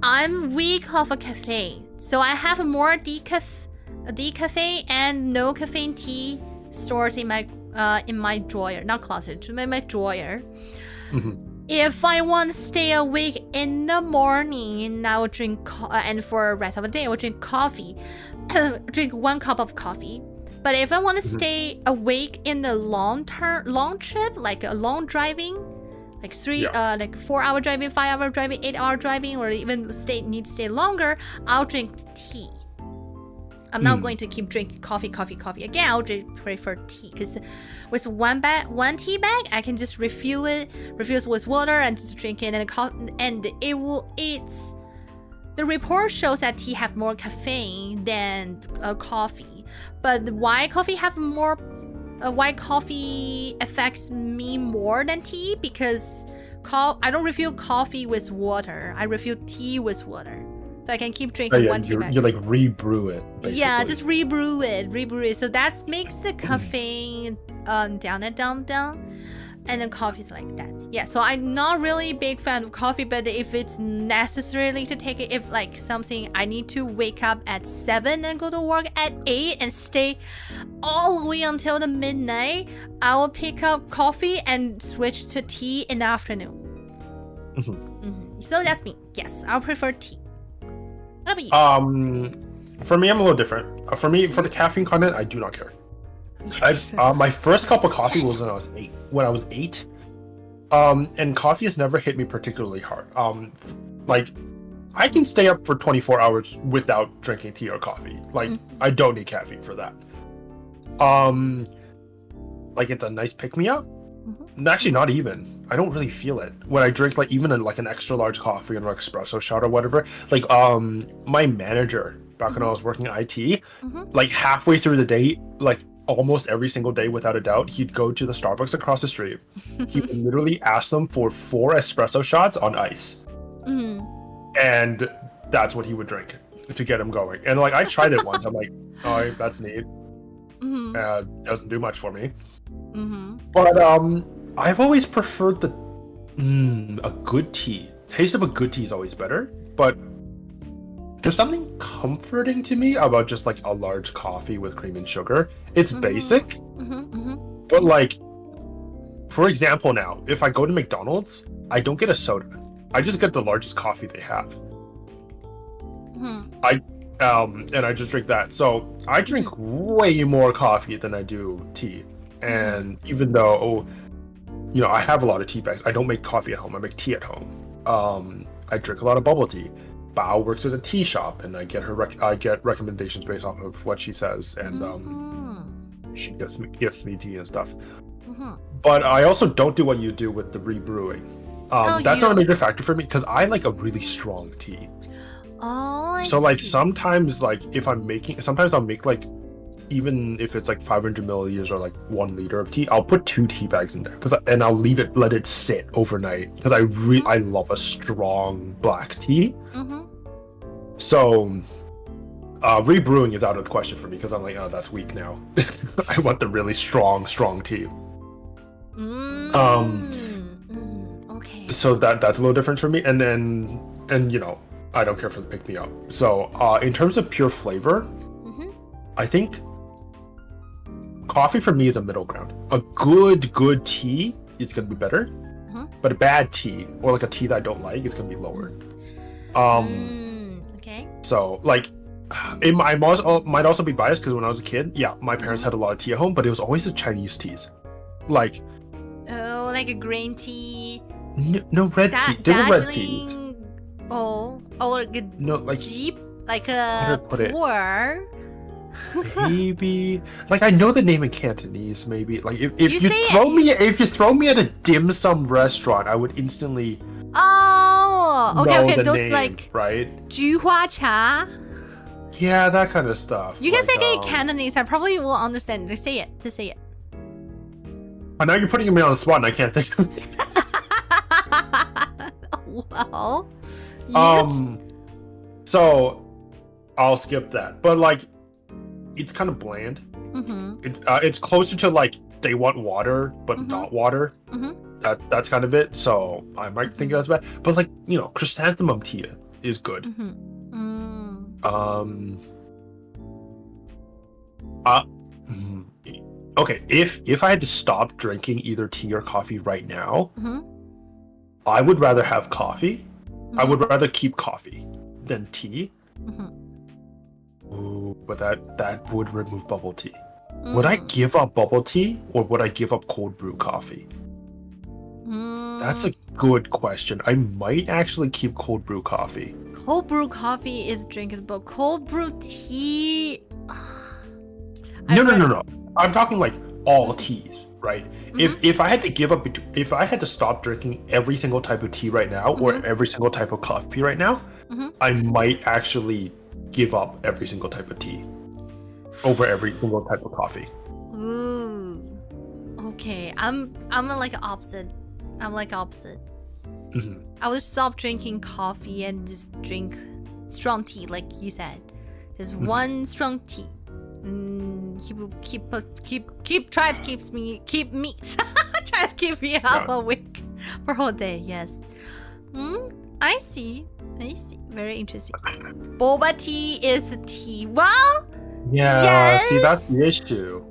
I'm weak of a caffeine, so I have more decaffeine and no caffeine tea stored in my drawer, not closet, my drawer. If I want to stay awake in the morning, I will drink, and for the rest of the day, I will drink coffee. Drink 1 cup of coffee. But if I want to stay awake in the long trip, like a long driving, like 4-hour driving, 5-hour driving, 8-hour driving, or even need to stay longer, I'll drink tea. I'm not going to keep drinking coffee again. I'll just prefer tea, because with one tea bag, I can just refill it with water and just drink it, and the report shows that tea have more caffeine than coffee. But why coffee affects me more than tea? Because refill coffee with water. I refill tea with water. So I can keep drinking one tea bag. You like rebrew it. Basically. Yeah, just rebrew it. So that makes the caffeine down. And then coffee is like that. Yeah, so I'm not really a big fan of coffee, but if it's necessarily to take it, if like something I need to wake up at 7 and go to work at 8 and stay all the way until the midnight, I will pick up coffee and switch to tea in the afternoon. So that's me. Yes, I'll prefer tea. What about you? For me, I'm a little different. For me, for the caffeine content, I do not care. Yes. My first cup of coffee was when I was 8. And coffee has never hit me particularly hard. Like I can stay up for 24 hours without drinking tea or coffee. Like I don't need caffeine for that. Like it's a nice pick-me-up. Actually, not even. I don't really feel it when I drink like even an extra large coffee or an espresso shot or whatever. Like my manager back when I was working IT, like halfway through the day, like almost every single day without a doubt, he'd go to the Starbucks across the street. He would literally ask them for 4 espresso shots on ice. And that's what he would drink to get him going. And like I tried it once. I'm like, oh, that's neat. Doesn't do much for me. But I've always preferred a good tea. Taste of a good tea is always better, but there's something comforting to me about just like a large coffee with cream and sugar. It's basic, but like, for example, now if I go to McDonald's, I don't get a soda. I just get the largest coffee they have. And I just drink that. So I drink way more coffee than I do tea. And even though, you know, I have a lot of tea bags, I don't make coffee at home. I make tea at home. I drink a lot of bubble tea. Bao works at a tea shop, and I get recommendations based off of what she says, and she gives me tea and stuff. But I also don't do what you do with the rebrewing. That's not a major factor for me because I like a really strong tea. So like sometimes like if I'm making, sometimes I'll make like, even if it's like 500 milliliters or like 1 liter of tea, I'll put 2 tea bags in there and I'll let it sit overnight because I love a strong black tea. So rebrewing is out of the question for me because I'm like, oh, that's weak now. I want the really strong tea. Okay. So that's a little different for me. And you know, I don't care for the pick me up. So in terms of pure flavor, I think coffee for me is a middle ground. A good tea is gonna be better, but a bad tea or like a tea that I don't like is gonna be lower. Okay. So like, it might also be biased because when I was a kid, yeah, my parents had a lot of tea at home, but it was always the Chinese teas, like like a green tea. No red tea. They were red teas. Or like a jeep, like a pour. Maybe like I know the name in Cantonese. Maybe like if you throw me at a dim sum restaurant, I would instantly. Okay. Those name, like right? 菊花茶. Yeah, that kind of stuff. You can say it in Cantonese. I probably will understand. Just say it. Oh, now you're putting me on the spot, and I can't think of it. Well. So I'll skip that. But like, it's kind of bland. It's closer to like they want water but not water. That's kind of it. So I might think that's bad. But like, you know, chrysanthemum tea is good. Okay, if I had to stop drinking either tea or coffee right now, I would rather have coffee. I would rather keep coffee than tea. Ooh, but that would remove bubble tea. Would I give up bubble tea or would I give up cold brew coffee? That's a good question. I might actually keep cold brew coffee. Cold brew coffee is drinkable. Cold brew tea. No. I'm talking like all teas, right? If I had to give up, if I had to stop drinking every single type of tea right now or every single type of coffee right now, I might actually give up every single type of tea over every single type of coffee. Ooh. Okay, I'm like opposite. I would stop drinking coffee and just drink strong tea, like you said. Just one strong tea. He will keep try to keep me try to keep me up awake for whole day. Yes. I see. Very interesting. Boba tea is tea. Well, Yeah, yes, see, that's the issue.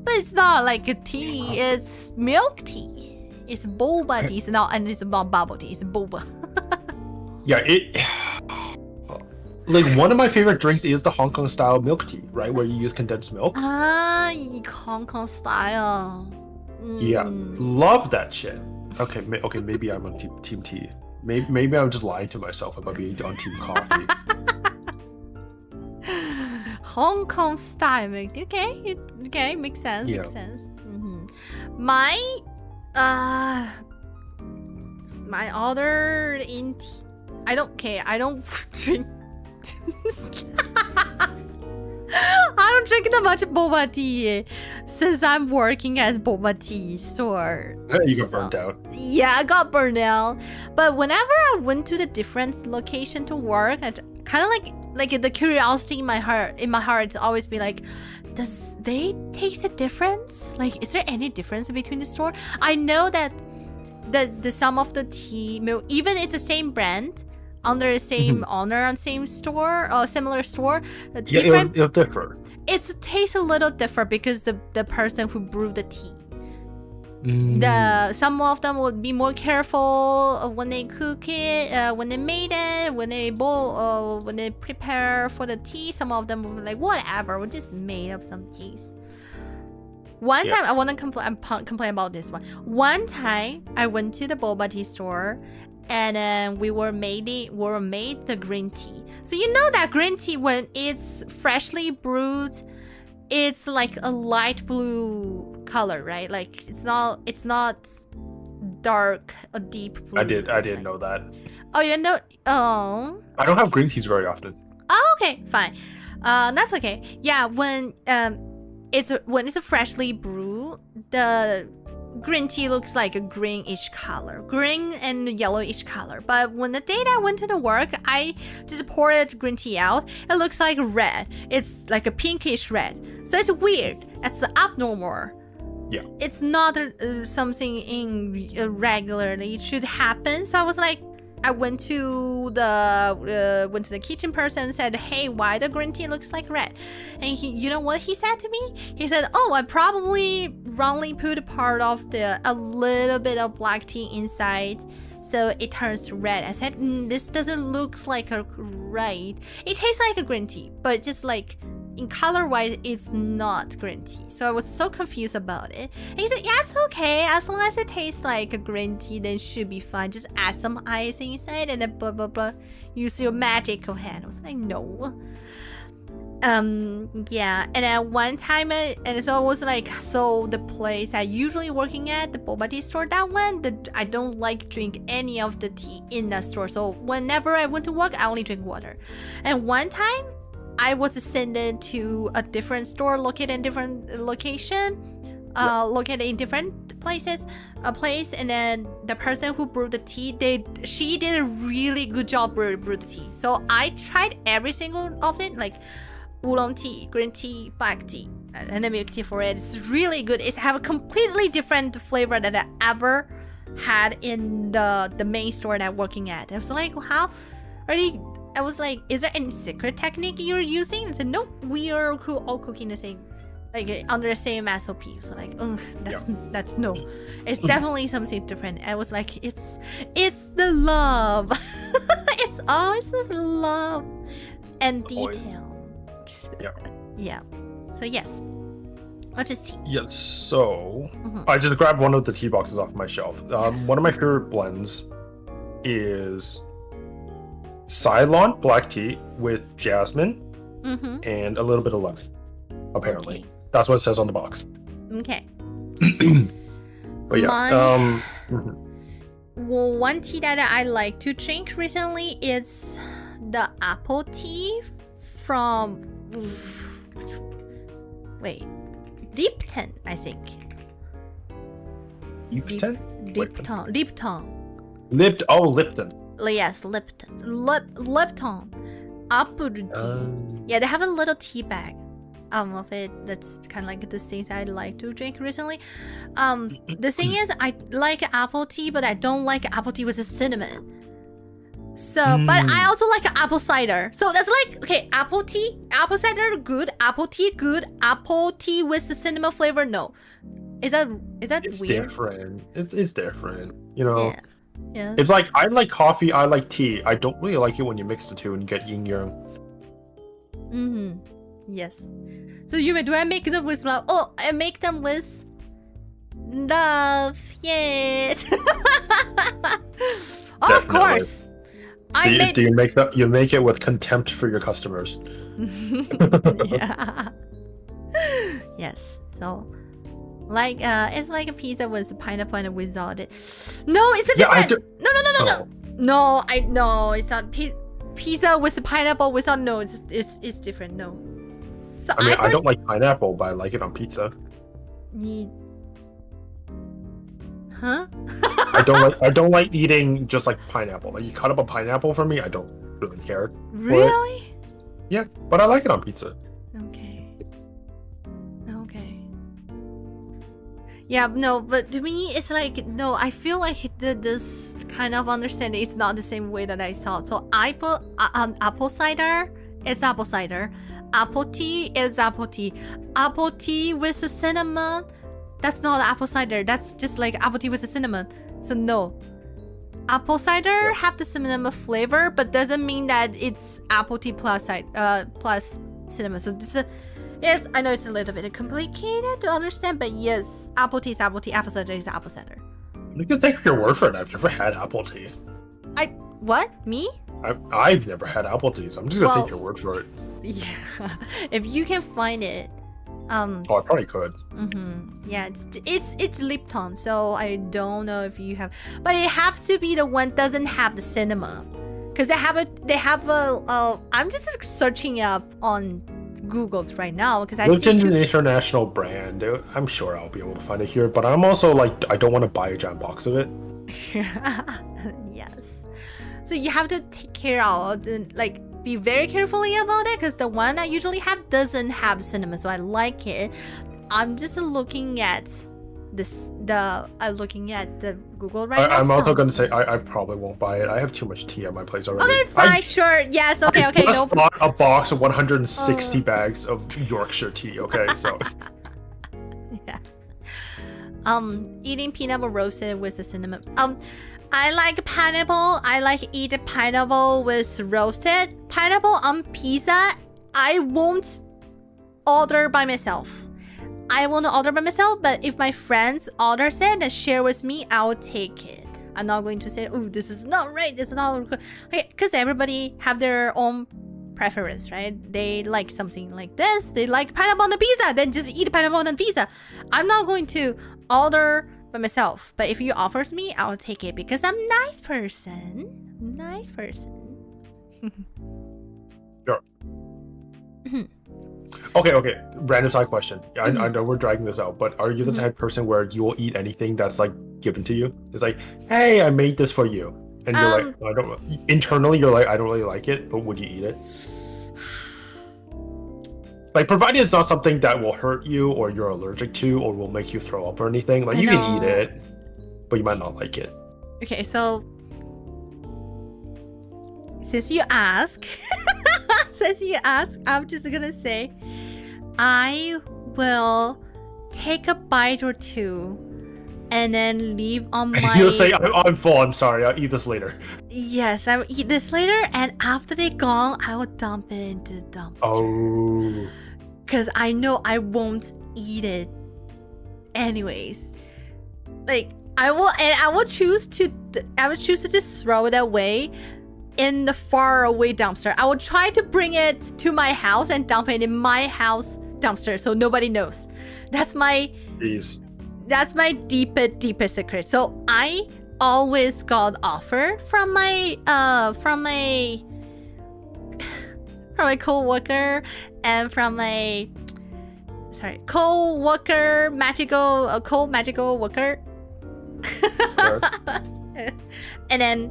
but it's not like a tea. It's milk tea. It's boba tea. It's not bubble tea. It's boba. Yeah, like one of my favorite drinks is the Hong Kong style milk tea, right? Where you use condensed milk. Hong Kong style. Yeah, love that shit. Okay, maybe I'm on team tea. Maybe I'm just lying to myself about being on team coffee. Hong Kong style milk tea. Okay, makes sense. Yeah. Makes sense. My other in tea. I don't care. I don't drink. I don't drink that much boba tea since I'm working at boba tea store. You got burnt out. Yeah, I got burned out. But whenever I went to the different location to work, I kind of like the curiosity in my heart always be like, does they taste a difference? Like, is there any difference between the store? I know that the some of the tea milk, even it's the same brand, under the same owner on same store or similar store, It'll differ. It tastes a little different because the person who brewed the tea. Some of them would be more careful when they cook it, when they made it, when they boil, when they prepare for the tea. Some of them would be like, whatever, we just made up some teas. One time, I want to complain about this one. One time, I went to the boba tea store, and then we were made the green tea. So you know that green tea, when it's freshly brewed, it's like a light blue color, right? Like it's not dark, a deep blue. I didn't know that. Oh, you didn't know? Oh. I don't have green teas very often. Oh, okay, fine. That's okay. Yeah, when it's a freshly brewed, the green tea looks like a greenish color, green and yellowish color. But when the day that I went to the work, I just poured green tea out. It looks like red. It's like a pinkish red. So it's weird. It's abnormal. Yeah. It's not something regularly it should happen. So I was like, I went to the kitchen person and said, hey, why the green tea looks like red? And you know what he said to me? He said, oh, I probably wrongly put a little bit of black tea inside, so it turns red. I said, this doesn't look like a right. It tastes like a green tea, but just like in color wise, it's not green tea. So I was so confused about it. And he said, yeah, it's okay. As long as it tastes like a green tea, then it should be fine. Just add some ice inside and then blah, blah, blah. Use your magical hand. I was like, no. Yeah. And then one time, and so it was like, so the place I usually working at, the boba tea store, that one, I don't like drink any of the tea in that store. So whenever I went to work, I only drink water. And one time, I was sent to a different store located in different location, located in different places, and then the person who brewed the tea, she did a really good job brewing the tea. So I tried every single of it, like oolong tea, green tea, black tea, and the milk tea for it. It's really good. It's have a completely different flavor that I ever had in the main store that I'm working at. I was like, how are you? I was like, is there any secret technique you're using? I said, nope, we are all cooking the same, like under the same SOP. So like, that's no, it's definitely something different. I was like, it's the love. It's always the love and detail. Yeah. So yes. What is tea? Yes. So I just grabbed one of the tea boxes off my shelf. One of my favorite blends is Ceylon black tea with jasmine and a little bit of lemon. Apparently, that's what it says on the box. Okay. But yeah, well, one tea that I like to drink recently is the apple tea from Lipton, I think. Lipton? Lipton. Lipton. Yes, Lipton. Apple tea. Yeah, they have a little tea bag. Of it. That's kind of like the things I like to drink recently. The thing is, I like apple tea, but I don't like apple tea with the cinnamon. So, but I also like apple cider. So that's like, okay, apple tea, apple cider, good. Apple tea, good. Apple tea with the cinnamon flavor, no. Is that It's weird? different. It's different. You know. Yeah. It's like I like coffee. I like tea. I don't really like it when you mix the two and get yin yang. Yes. So Yume, do I make them with love? Oh, I make them with love. Yay! Oh, of course. Do you make that? You make it with contempt for your customers. Yeah. Yes. So, like, it's like a pizza with pineapple and without it. No, it's a different. No. No, it's not pizza with the pineapple without. No, it's different. No. So I mean, I don't like pineapple, but I like it on pizza. Huh? I don't like eating just like pineapple. Like you cut up a pineapple for me, I don't really care. Really? Yeah, but I like it on pizza. Okay. Yeah, no, but to me, it's like, no, I feel like this kind of understanding is not the same way that I saw it. So I put apple cider, it's apple cider. Apple tea is apple tea. Apple tea with the cinnamon, that's not apple cider. That's just like apple tea with the cinnamon. So no. Apple cider have the cinnamon flavor, but doesn't mean that it's apple tea plus cinnamon. So this is, I know it's a little bit complicated to understand, but yes, apple tea is apple tea, apple cider is apple cider. You can take your word for it. I've never had apple tea. What? Me? I've never had apple tea, so I'm just gonna take your word for it. Yeah, if you can find it. Oh, I probably could. Yeah, it's Lipton, so I don't know if you have, but it has to be the one doesn't have the cinnamon, because they have a. I'm just searching up on Google right now because I Lipton's an international brand. I'm sure I'll be able to find it here, but I'm also like, I don't want to buy a giant box of it. Yes. So you have to take care of, like, be very carefully about it, because the one I usually have doesn't have cinnamon, so I like it. I'm just looking at looking at the Google right now. I'm also gonna say I probably won't buy it. I have too much tea at my place already. Okay, fine, sure, yes, okay. I just bought a box of 160 bags of Yorkshire tea. Okay, so. Yeah. Eating peanut butter roasted with the cinnamon. I like pineapple. I like eat pineapple with roasted pineapple on pizza. I won't order by myself. But if my friends orders it and share with me, I will take it. I'm not going to say, oh, this is not right. This is not good. Okay, because everybody have their own preference, right? They like something like this. They like pineapple on the pizza. Then just eat pineapple on the pizza. I'm not going to order by myself. But if you offer me, I'll take it because I'm a nice person. Sure. Okay. Random side question. I know we're dragging this out, but are you the type of person where you will eat anything that's like given to you? It's like, hey, I made this for you, and you're like, I don't. Internally, you're like, I don't really like it, but would you eat it? Like, provided it's not something that will hurt you, or you're allergic to, or will make you throw up or anything. Like, you can eat it, but you might not like it. Okay, so since you ask, I'm just gonna say, I will take a bite or two and then leave on my... You'll say, I'm full, I'm sorry, I'll eat this later. Yes, I will eat this later, and after they're gone, I will dump it into the dumpster. Oh. Because I know I won't eat it anyways. Like, I will choose to just throw it away in the far away dumpster. I will try to bring it to my house and dump it in my house dumpster so nobody knows. That's my deepest secret. So I always got offer from my co-worker and from my magical worker. And then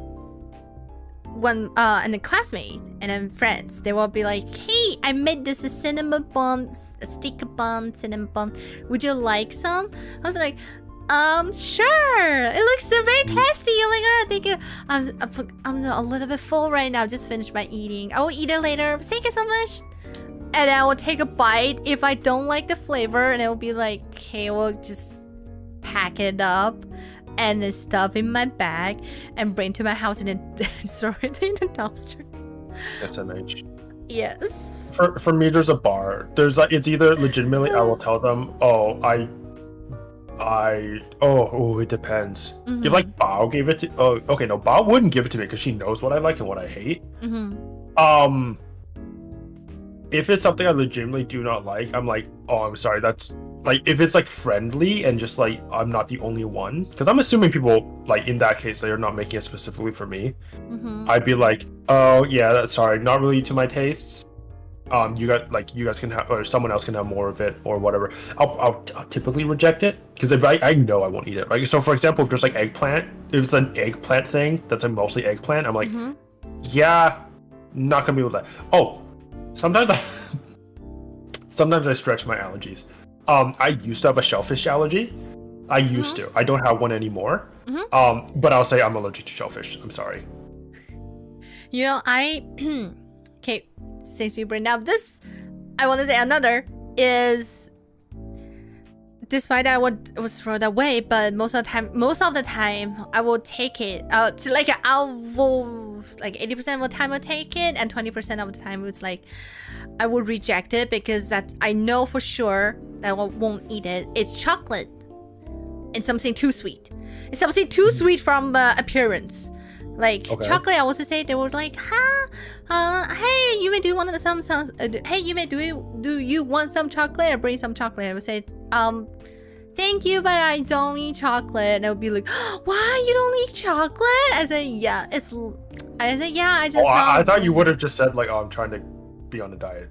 when and the classmates and then friends, they will be like, hey, I made this cinnamon bun, a sticker bun, cinnamon bun. Would you like some? I was like, sure. It looks so very tasty. Oh my god, thank you. I'm a little bit full right now. Just finished my eating. I will eat it later. Thank you so much. And I will take a bite. If I don't like the flavor, and it will be like, okay, we'll just pack it up and then stuff in my bag and bring to my house and then throw it in the dumpster. SMH. Yes. For me, there's a bar. There's like, it's either legitimately I will tell them, it depends. If like Bao gave it to, okay, no, Bao wouldn't give it to me because she knows what I like and what I hate. If it's something I legitimately do not like, I'm like, oh, I'm sorry. That's like, if it's like friendly and just like I'm not the only one, because I'm assuming people like in that case they're not making it specifically for me. I'd be like, oh yeah, that's sorry, not really to my tastes. You guys can have, or someone else can have more of it or whatever. I'll typically reject it because if I know I won't eat it, right? So for example, if there's like eggplant, if it's an eggplant thing that's like mostly eggplant, I'm like, yeah, not gonna be with that. Oh, sometimes I stretch my allergies. I used to have a shellfish allergy. I used to. I don't have one anymore. But I'll say I'm allergic to shellfish. I'm sorry. You know, okay, since you bring up this, I want to say another is, despite I was thrown away, but most of the time, I will take it. I will like 80% of the time I'll take it, and 20% of the time it's like I will reject it because that I know for sure that I won't eat it. It's chocolate and something too sweet. It's something too sweet from appearance. Like chocolate, I was to say they were like, hey, you may do one of the some hey, you may do you want some chocolate? Or bring some chocolate. I would say, thank you, but I don't eat chocolate. And I would be like, why you don't eat chocolate? I said, yeah, I just. Oh, I thought you would have just said like, oh, I'm trying to be on a diet.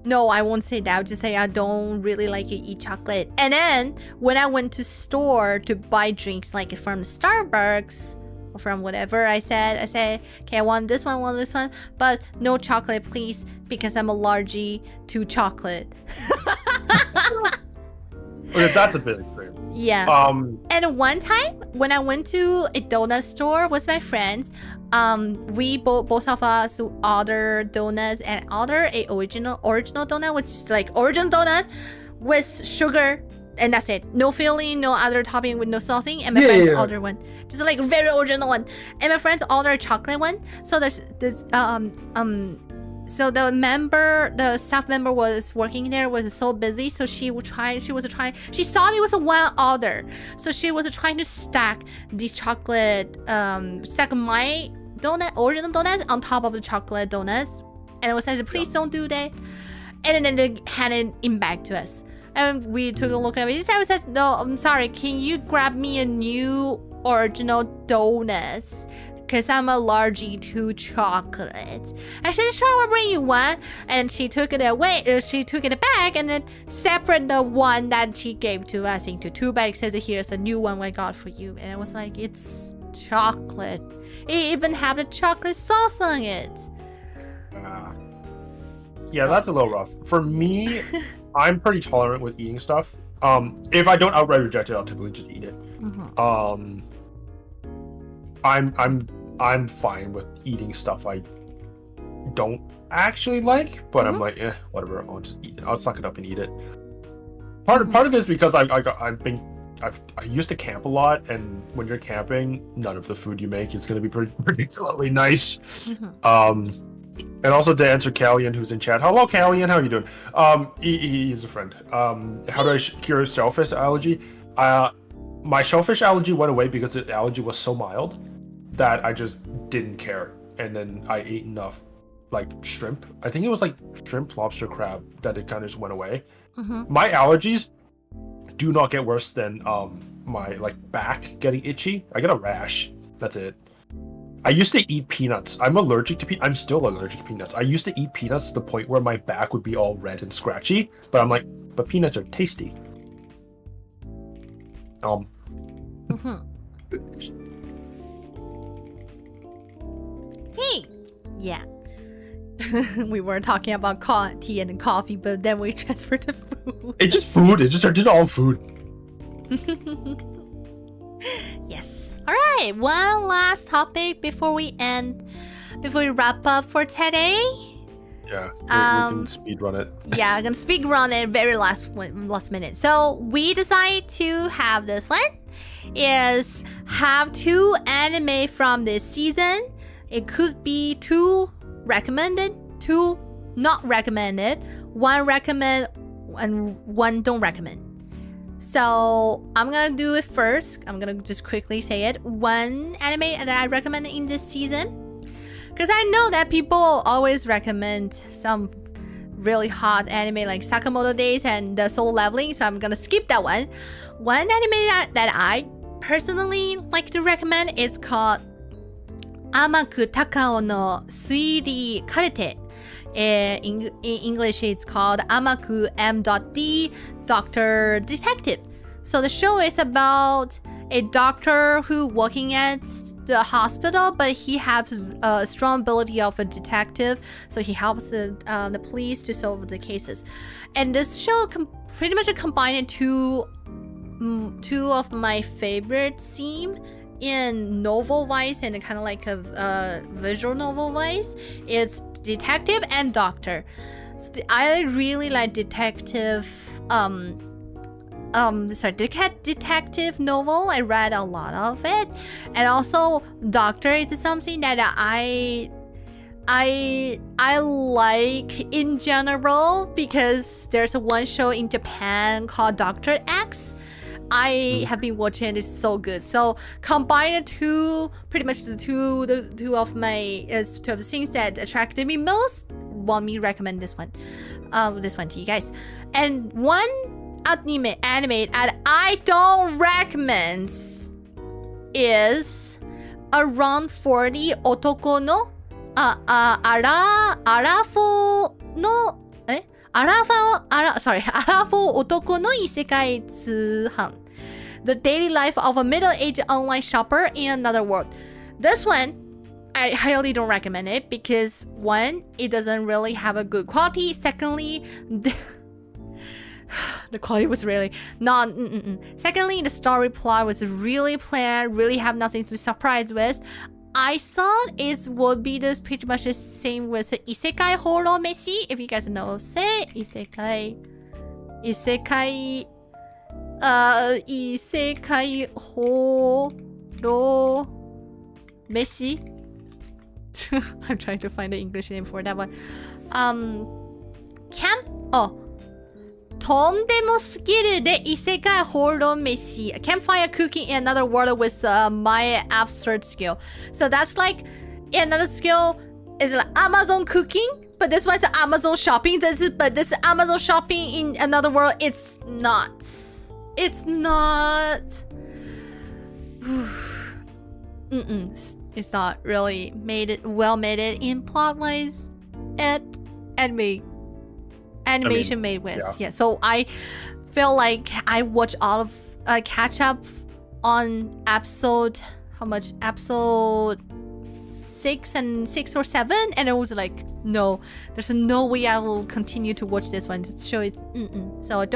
No, I won't say that. I'll just say I don't really like to eat chocolate. And then when I went to store to buy drinks like from Starbucks or from whatever, I said, okay, I want this one, but no chocolate, please, because I'm allergic to chocolate. Okay, that's a bit extreme. Yeah. And one time when I went to a donut store with my friends, we both of us ordered donuts and ordered a original donut, which is like original donuts with sugar, and that's it. No filling, no other topping, with no saucing. And my friends ordered one, just like very original one. And my friends ordered a chocolate one. So so the staff member was working there, was so busy, so she thought it was a one order, so she was trying to stack these chocolate, stack my original donuts on top of the chocolate donuts, and it was said, please don't do that. And then they handed it back to us, and we took a look at it. I said, no, I'm sorry, can you grab me a new original donuts? Because I'm allergic to chocolate. I said, sure, we'll bring you one. And she took it away. She took it back and then separate the one that she gave to us into two bags. Says, here's a new one I got for you. And I was like, it's chocolate. It even have the chocolate sauce on it. Yeah, that's a little rough. For me, I'm pretty tolerant with eating stuff. If I don't outright reject it, I'll typically just eat it. I'm fine with eating stuff I don't actually like, but I'm like, whatever. I'll just eat it. I'll suck it up and eat it. Part of it is because I used to camp a lot, and when you're camping, none of the food you make is going to be particularly nice. And also to answer Callian, who's in chat. Hello, Callian. How are you doing? He's a friend. How do I cure shellfish allergy? My shellfish allergy went away because the allergy was so mild that I just didn't care, and then I ate enough like shrimp. I think it was like shrimp, lobster, crab that it kind of just went away. My allergies do not get worse than my like back getting itchy. I get a rash. That's it. I used to eat peanuts. I'm allergic to I'm still allergic to peanuts. I used to eat peanuts to the point where my back would be all red and scratchy, but I'm like, but peanuts are tasty. Hey, yeah. We were talking about tea and coffee, but then we transferred to food. It's just food. It's just all food. Yes. All right. One last topic before we wrap up for today. Yeah, we can speed run it. Yeah, I'm gonna speed run it very last minute. So we decided to have this one is have 2 anime from this season. It could be 2 recommended, 2 not recommended, 1 recommend, and 1 don't recommend. So I'm gonna do it first. I'm gonna just quickly say it. 1 anime that I recommend in this season, because I know that people always recommend some really hot anime like Sakamoto Days and the Soul Leveling, so I'm gonna skip that one. 1 anime that I personally like to recommend is called Amaku Takao no Suiri Karete. In English, it's called Amaku M.D. Doctor Detective. So the show is about a doctor who working at the hospital, but he has a strong ability of a detective. So he helps the police to solve the cases. And this show pretty much combined two of my favorite themes in novel wise and kind of like a visual novel wise. It's detective and doctor. So I really like detective detective novel. I read a lot of it, and also doctor is something that I like in general, because there's one show in Japan called Dr. X. I have been watching it. It's so good. So combine the two, pretty much the two of the things that attracted me most, want me recommend this one to you guys. And 1 anime that I don't recommend is Around 40 Otoko no Arafo Otoko no Isekai Tsuhan. The daily life of a middle-aged online shopper in another world. This one, I highly don't recommend it because 1, it doesn't really have a good quality. Secondly, the quality was really not. Secondly, the story plot was really planned, really have nothing to be surprised with. I thought it would be pretty much the same with the Isekai Horo Meshi. If you guys know, say Isekai Horo Meshi. I'm trying to find the English name for that one. Tondemo de Isekai Horo Meshi. Campfire cooking in another world with my absurd skill. So that's like another skill is like Amazon cooking, but this one's Amazon shopping. This Amazon shopping in another world. It's not. It's not really well made it in plot wise and animation made with. Yeah. So I feel like I watch all of catch up on episode 6 or 7, and I was like, no, there's no way I will continue to watch this one. Just show it. So I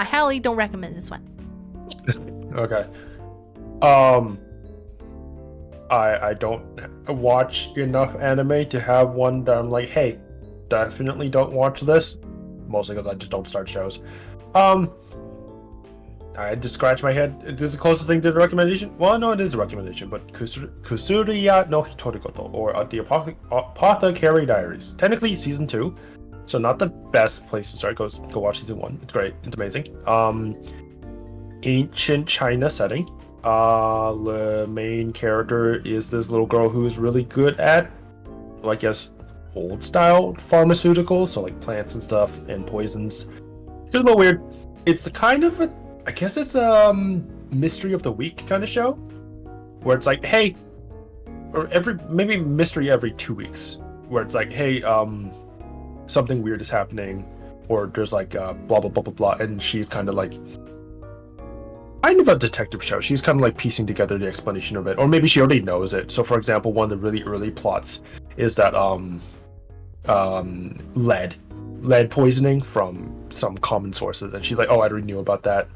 highly don't recommend this one. Yeah. Okay. I don't watch enough anime to have one that I'm like, hey, definitely don't watch this. Mostly because I just don't start shows. I had to scratch my head. Is this the closest thing to the recommendation? Well, no, it is a recommendation, but Kusuriya no Hitorikoto, or The Apothecary Diaries. Technically, season 2, so not the best place to start. Go watch season 1. It's great. It's amazing. Ancient China setting. The main character is this little girl who is really good at, well, I guess, old style pharmaceuticals, so like plants and stuff and poisons. It's a little weird. It's kind of I guess it's a mystery of the week kind of show, where it's like, hey, or maybe mystery every 2 weeks, where it's like, hey, something weird is happening, or there's like blah blah blah blah blah, and she's kind of like, kind of a detective show. She's kind of like piecing together the explanation of it, or maybe she already knows it. So, for example, one of the really early plots is that lead poisoning from some common sources, and she's like, "Oh, I already knew about that."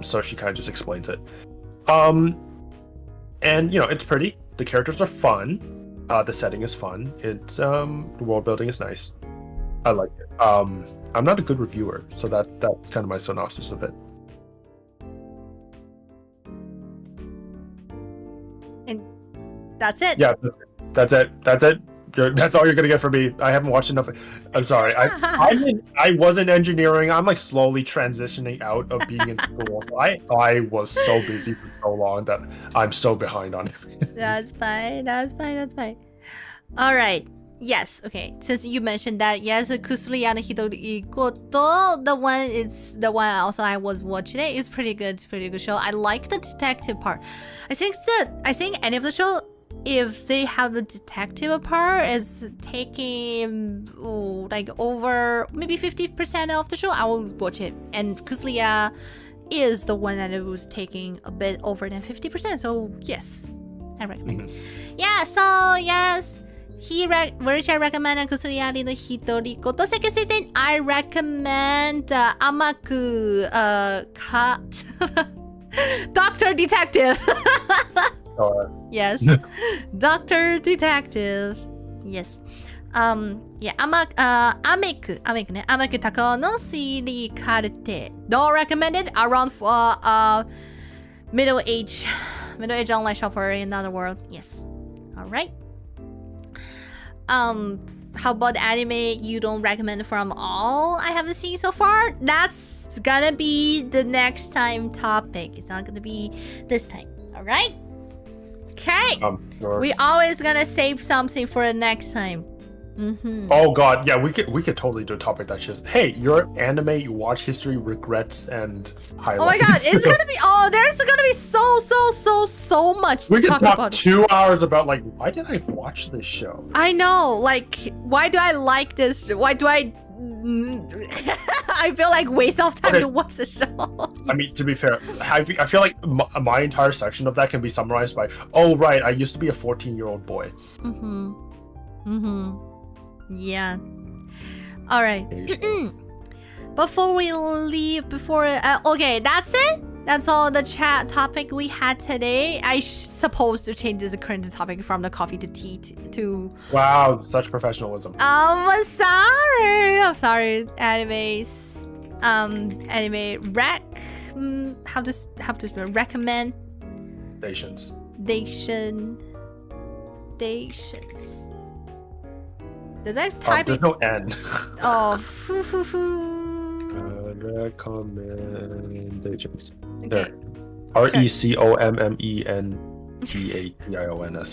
So she kind of just explains it. And it's pretty. The characters are fun. The setting is fun. It's the world building is nice. I like it. I'm not a good reviewer, so that's kind of my synopsis of it. And that's it. Yeah, that's it. That's all you're gonna get from me. I haven't watched enough. I'm sorry. I was in engineering. I'm like slowly transitioning out of being in school. So I was so busy for so long that I'm so behind on everything. That's fine. All right. Yes. Okay. Since you mentioned that, yes, Kusuria no Hidori Koto, the one also I was watching it. It's pretty good. It's a pretty good show. I like the detective part. I think any of the show, if they have a detective part, is taking like over maybe 50% of the show, I will watch it. And Kusuria is the one that was taking a bit over than 50%. So yes, I recommend. Yeah. So yes. Where should I recommend Kusuria no Hidori Koto second season? I recommend Amaku Doctor Detective. Yes. Doctor Detective. Yes. Yeah, Ameku Takao no Suiri Karte. Don't recommend it. Around middle-age online shopper in other world. Yes. All right. How about anime you don't recommend from all I haven't seen so far? That's gonna be the next time topic. It's not gonna be this time. All right. Okay. Sure. We always gonna save something for the next time. Oh god, yeah, we could totally do a topic that's just, hey, your anime watch history, regrets, and highlights. Oh my god, it's gonna be there's gonna be so much to talk about. 2 hours about like, why did I watch this show? I know, like, why do I like this? Why do I I feel like waste of time to watch the show. I mean, to be fair, I feel like my entire section of that can be summarized by, oh right, I used to be a 14-year-old boy. Yeah. All right. Before we leave, okay, that's it. That's all the chat topic we had today. I supposed to change the current topic from the coffee to tea to. Wow, such professionalism. I'm sorry. Anime rec. How to spell recommendations. Did I type there's it? no N. Oh, recommendations. Okay. There. RECOMMENDATIONS.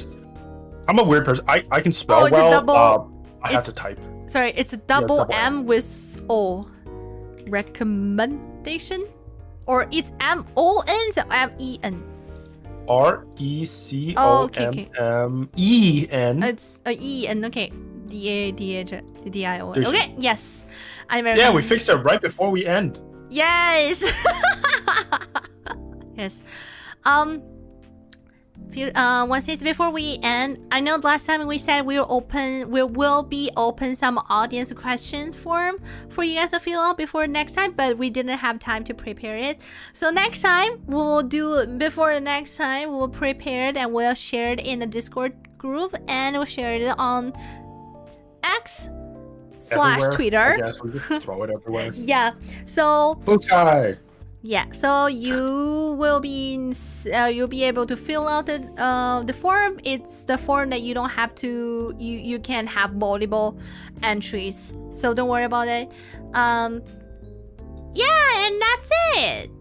I'm a weird person. I can spell it's a double. I have to type. Sorry, it's a double M with O. Recommendation, or it's MON, so MEN. RECOMMEN. It's a E and okay. DION. Okay, yes. Yeah, we fixed it right before we end. Yes. Yes. One stage before we end, I know last time we said we will be open some audience questions form for you guys to fill out before next time, but we didn't have time to prepare it. So next time we'll prepare it and we'll share it in the Discord group and we'll share it on X/Twitter. Yes, we just throw it everywhere. Yeah. So. Okay. Yeah. So you will be you'll be able to fill out the form. It's the form that you don't have to. You can have multiple entries. So don't worry about it. Yeah, and that's it.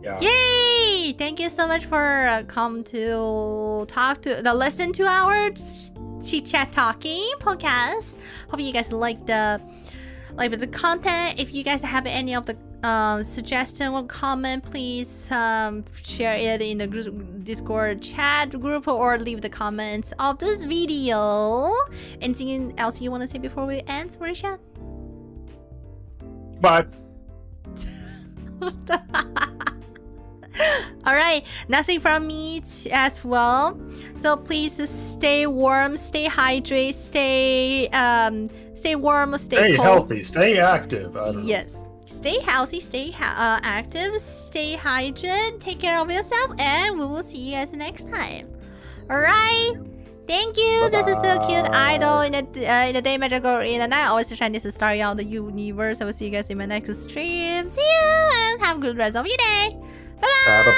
Yeah. Yay! Thank you so much for listen to our Chit Chat Talking podcast. Hope you guys like the content. If you guys have any of the suggestion or comment, please share it in the Discord chat group or leave the comments of this video. Anything else you want to say before we end, Marisha? Bye. All right, nothing from me as well. So please stay warm, stay hydrated, stay warm, stay cold. Healthy, stay active. I don't know. Yes. Stay healthy, stay active, stay hydrated, take care of yourself, and we will see you guys next time. Alright, thank you. This is so cute. Idol in the day, magical in the night. Always shine this star on the universe. I will see you guys in my next stream. See you and have a good rest of your day. Bye bye.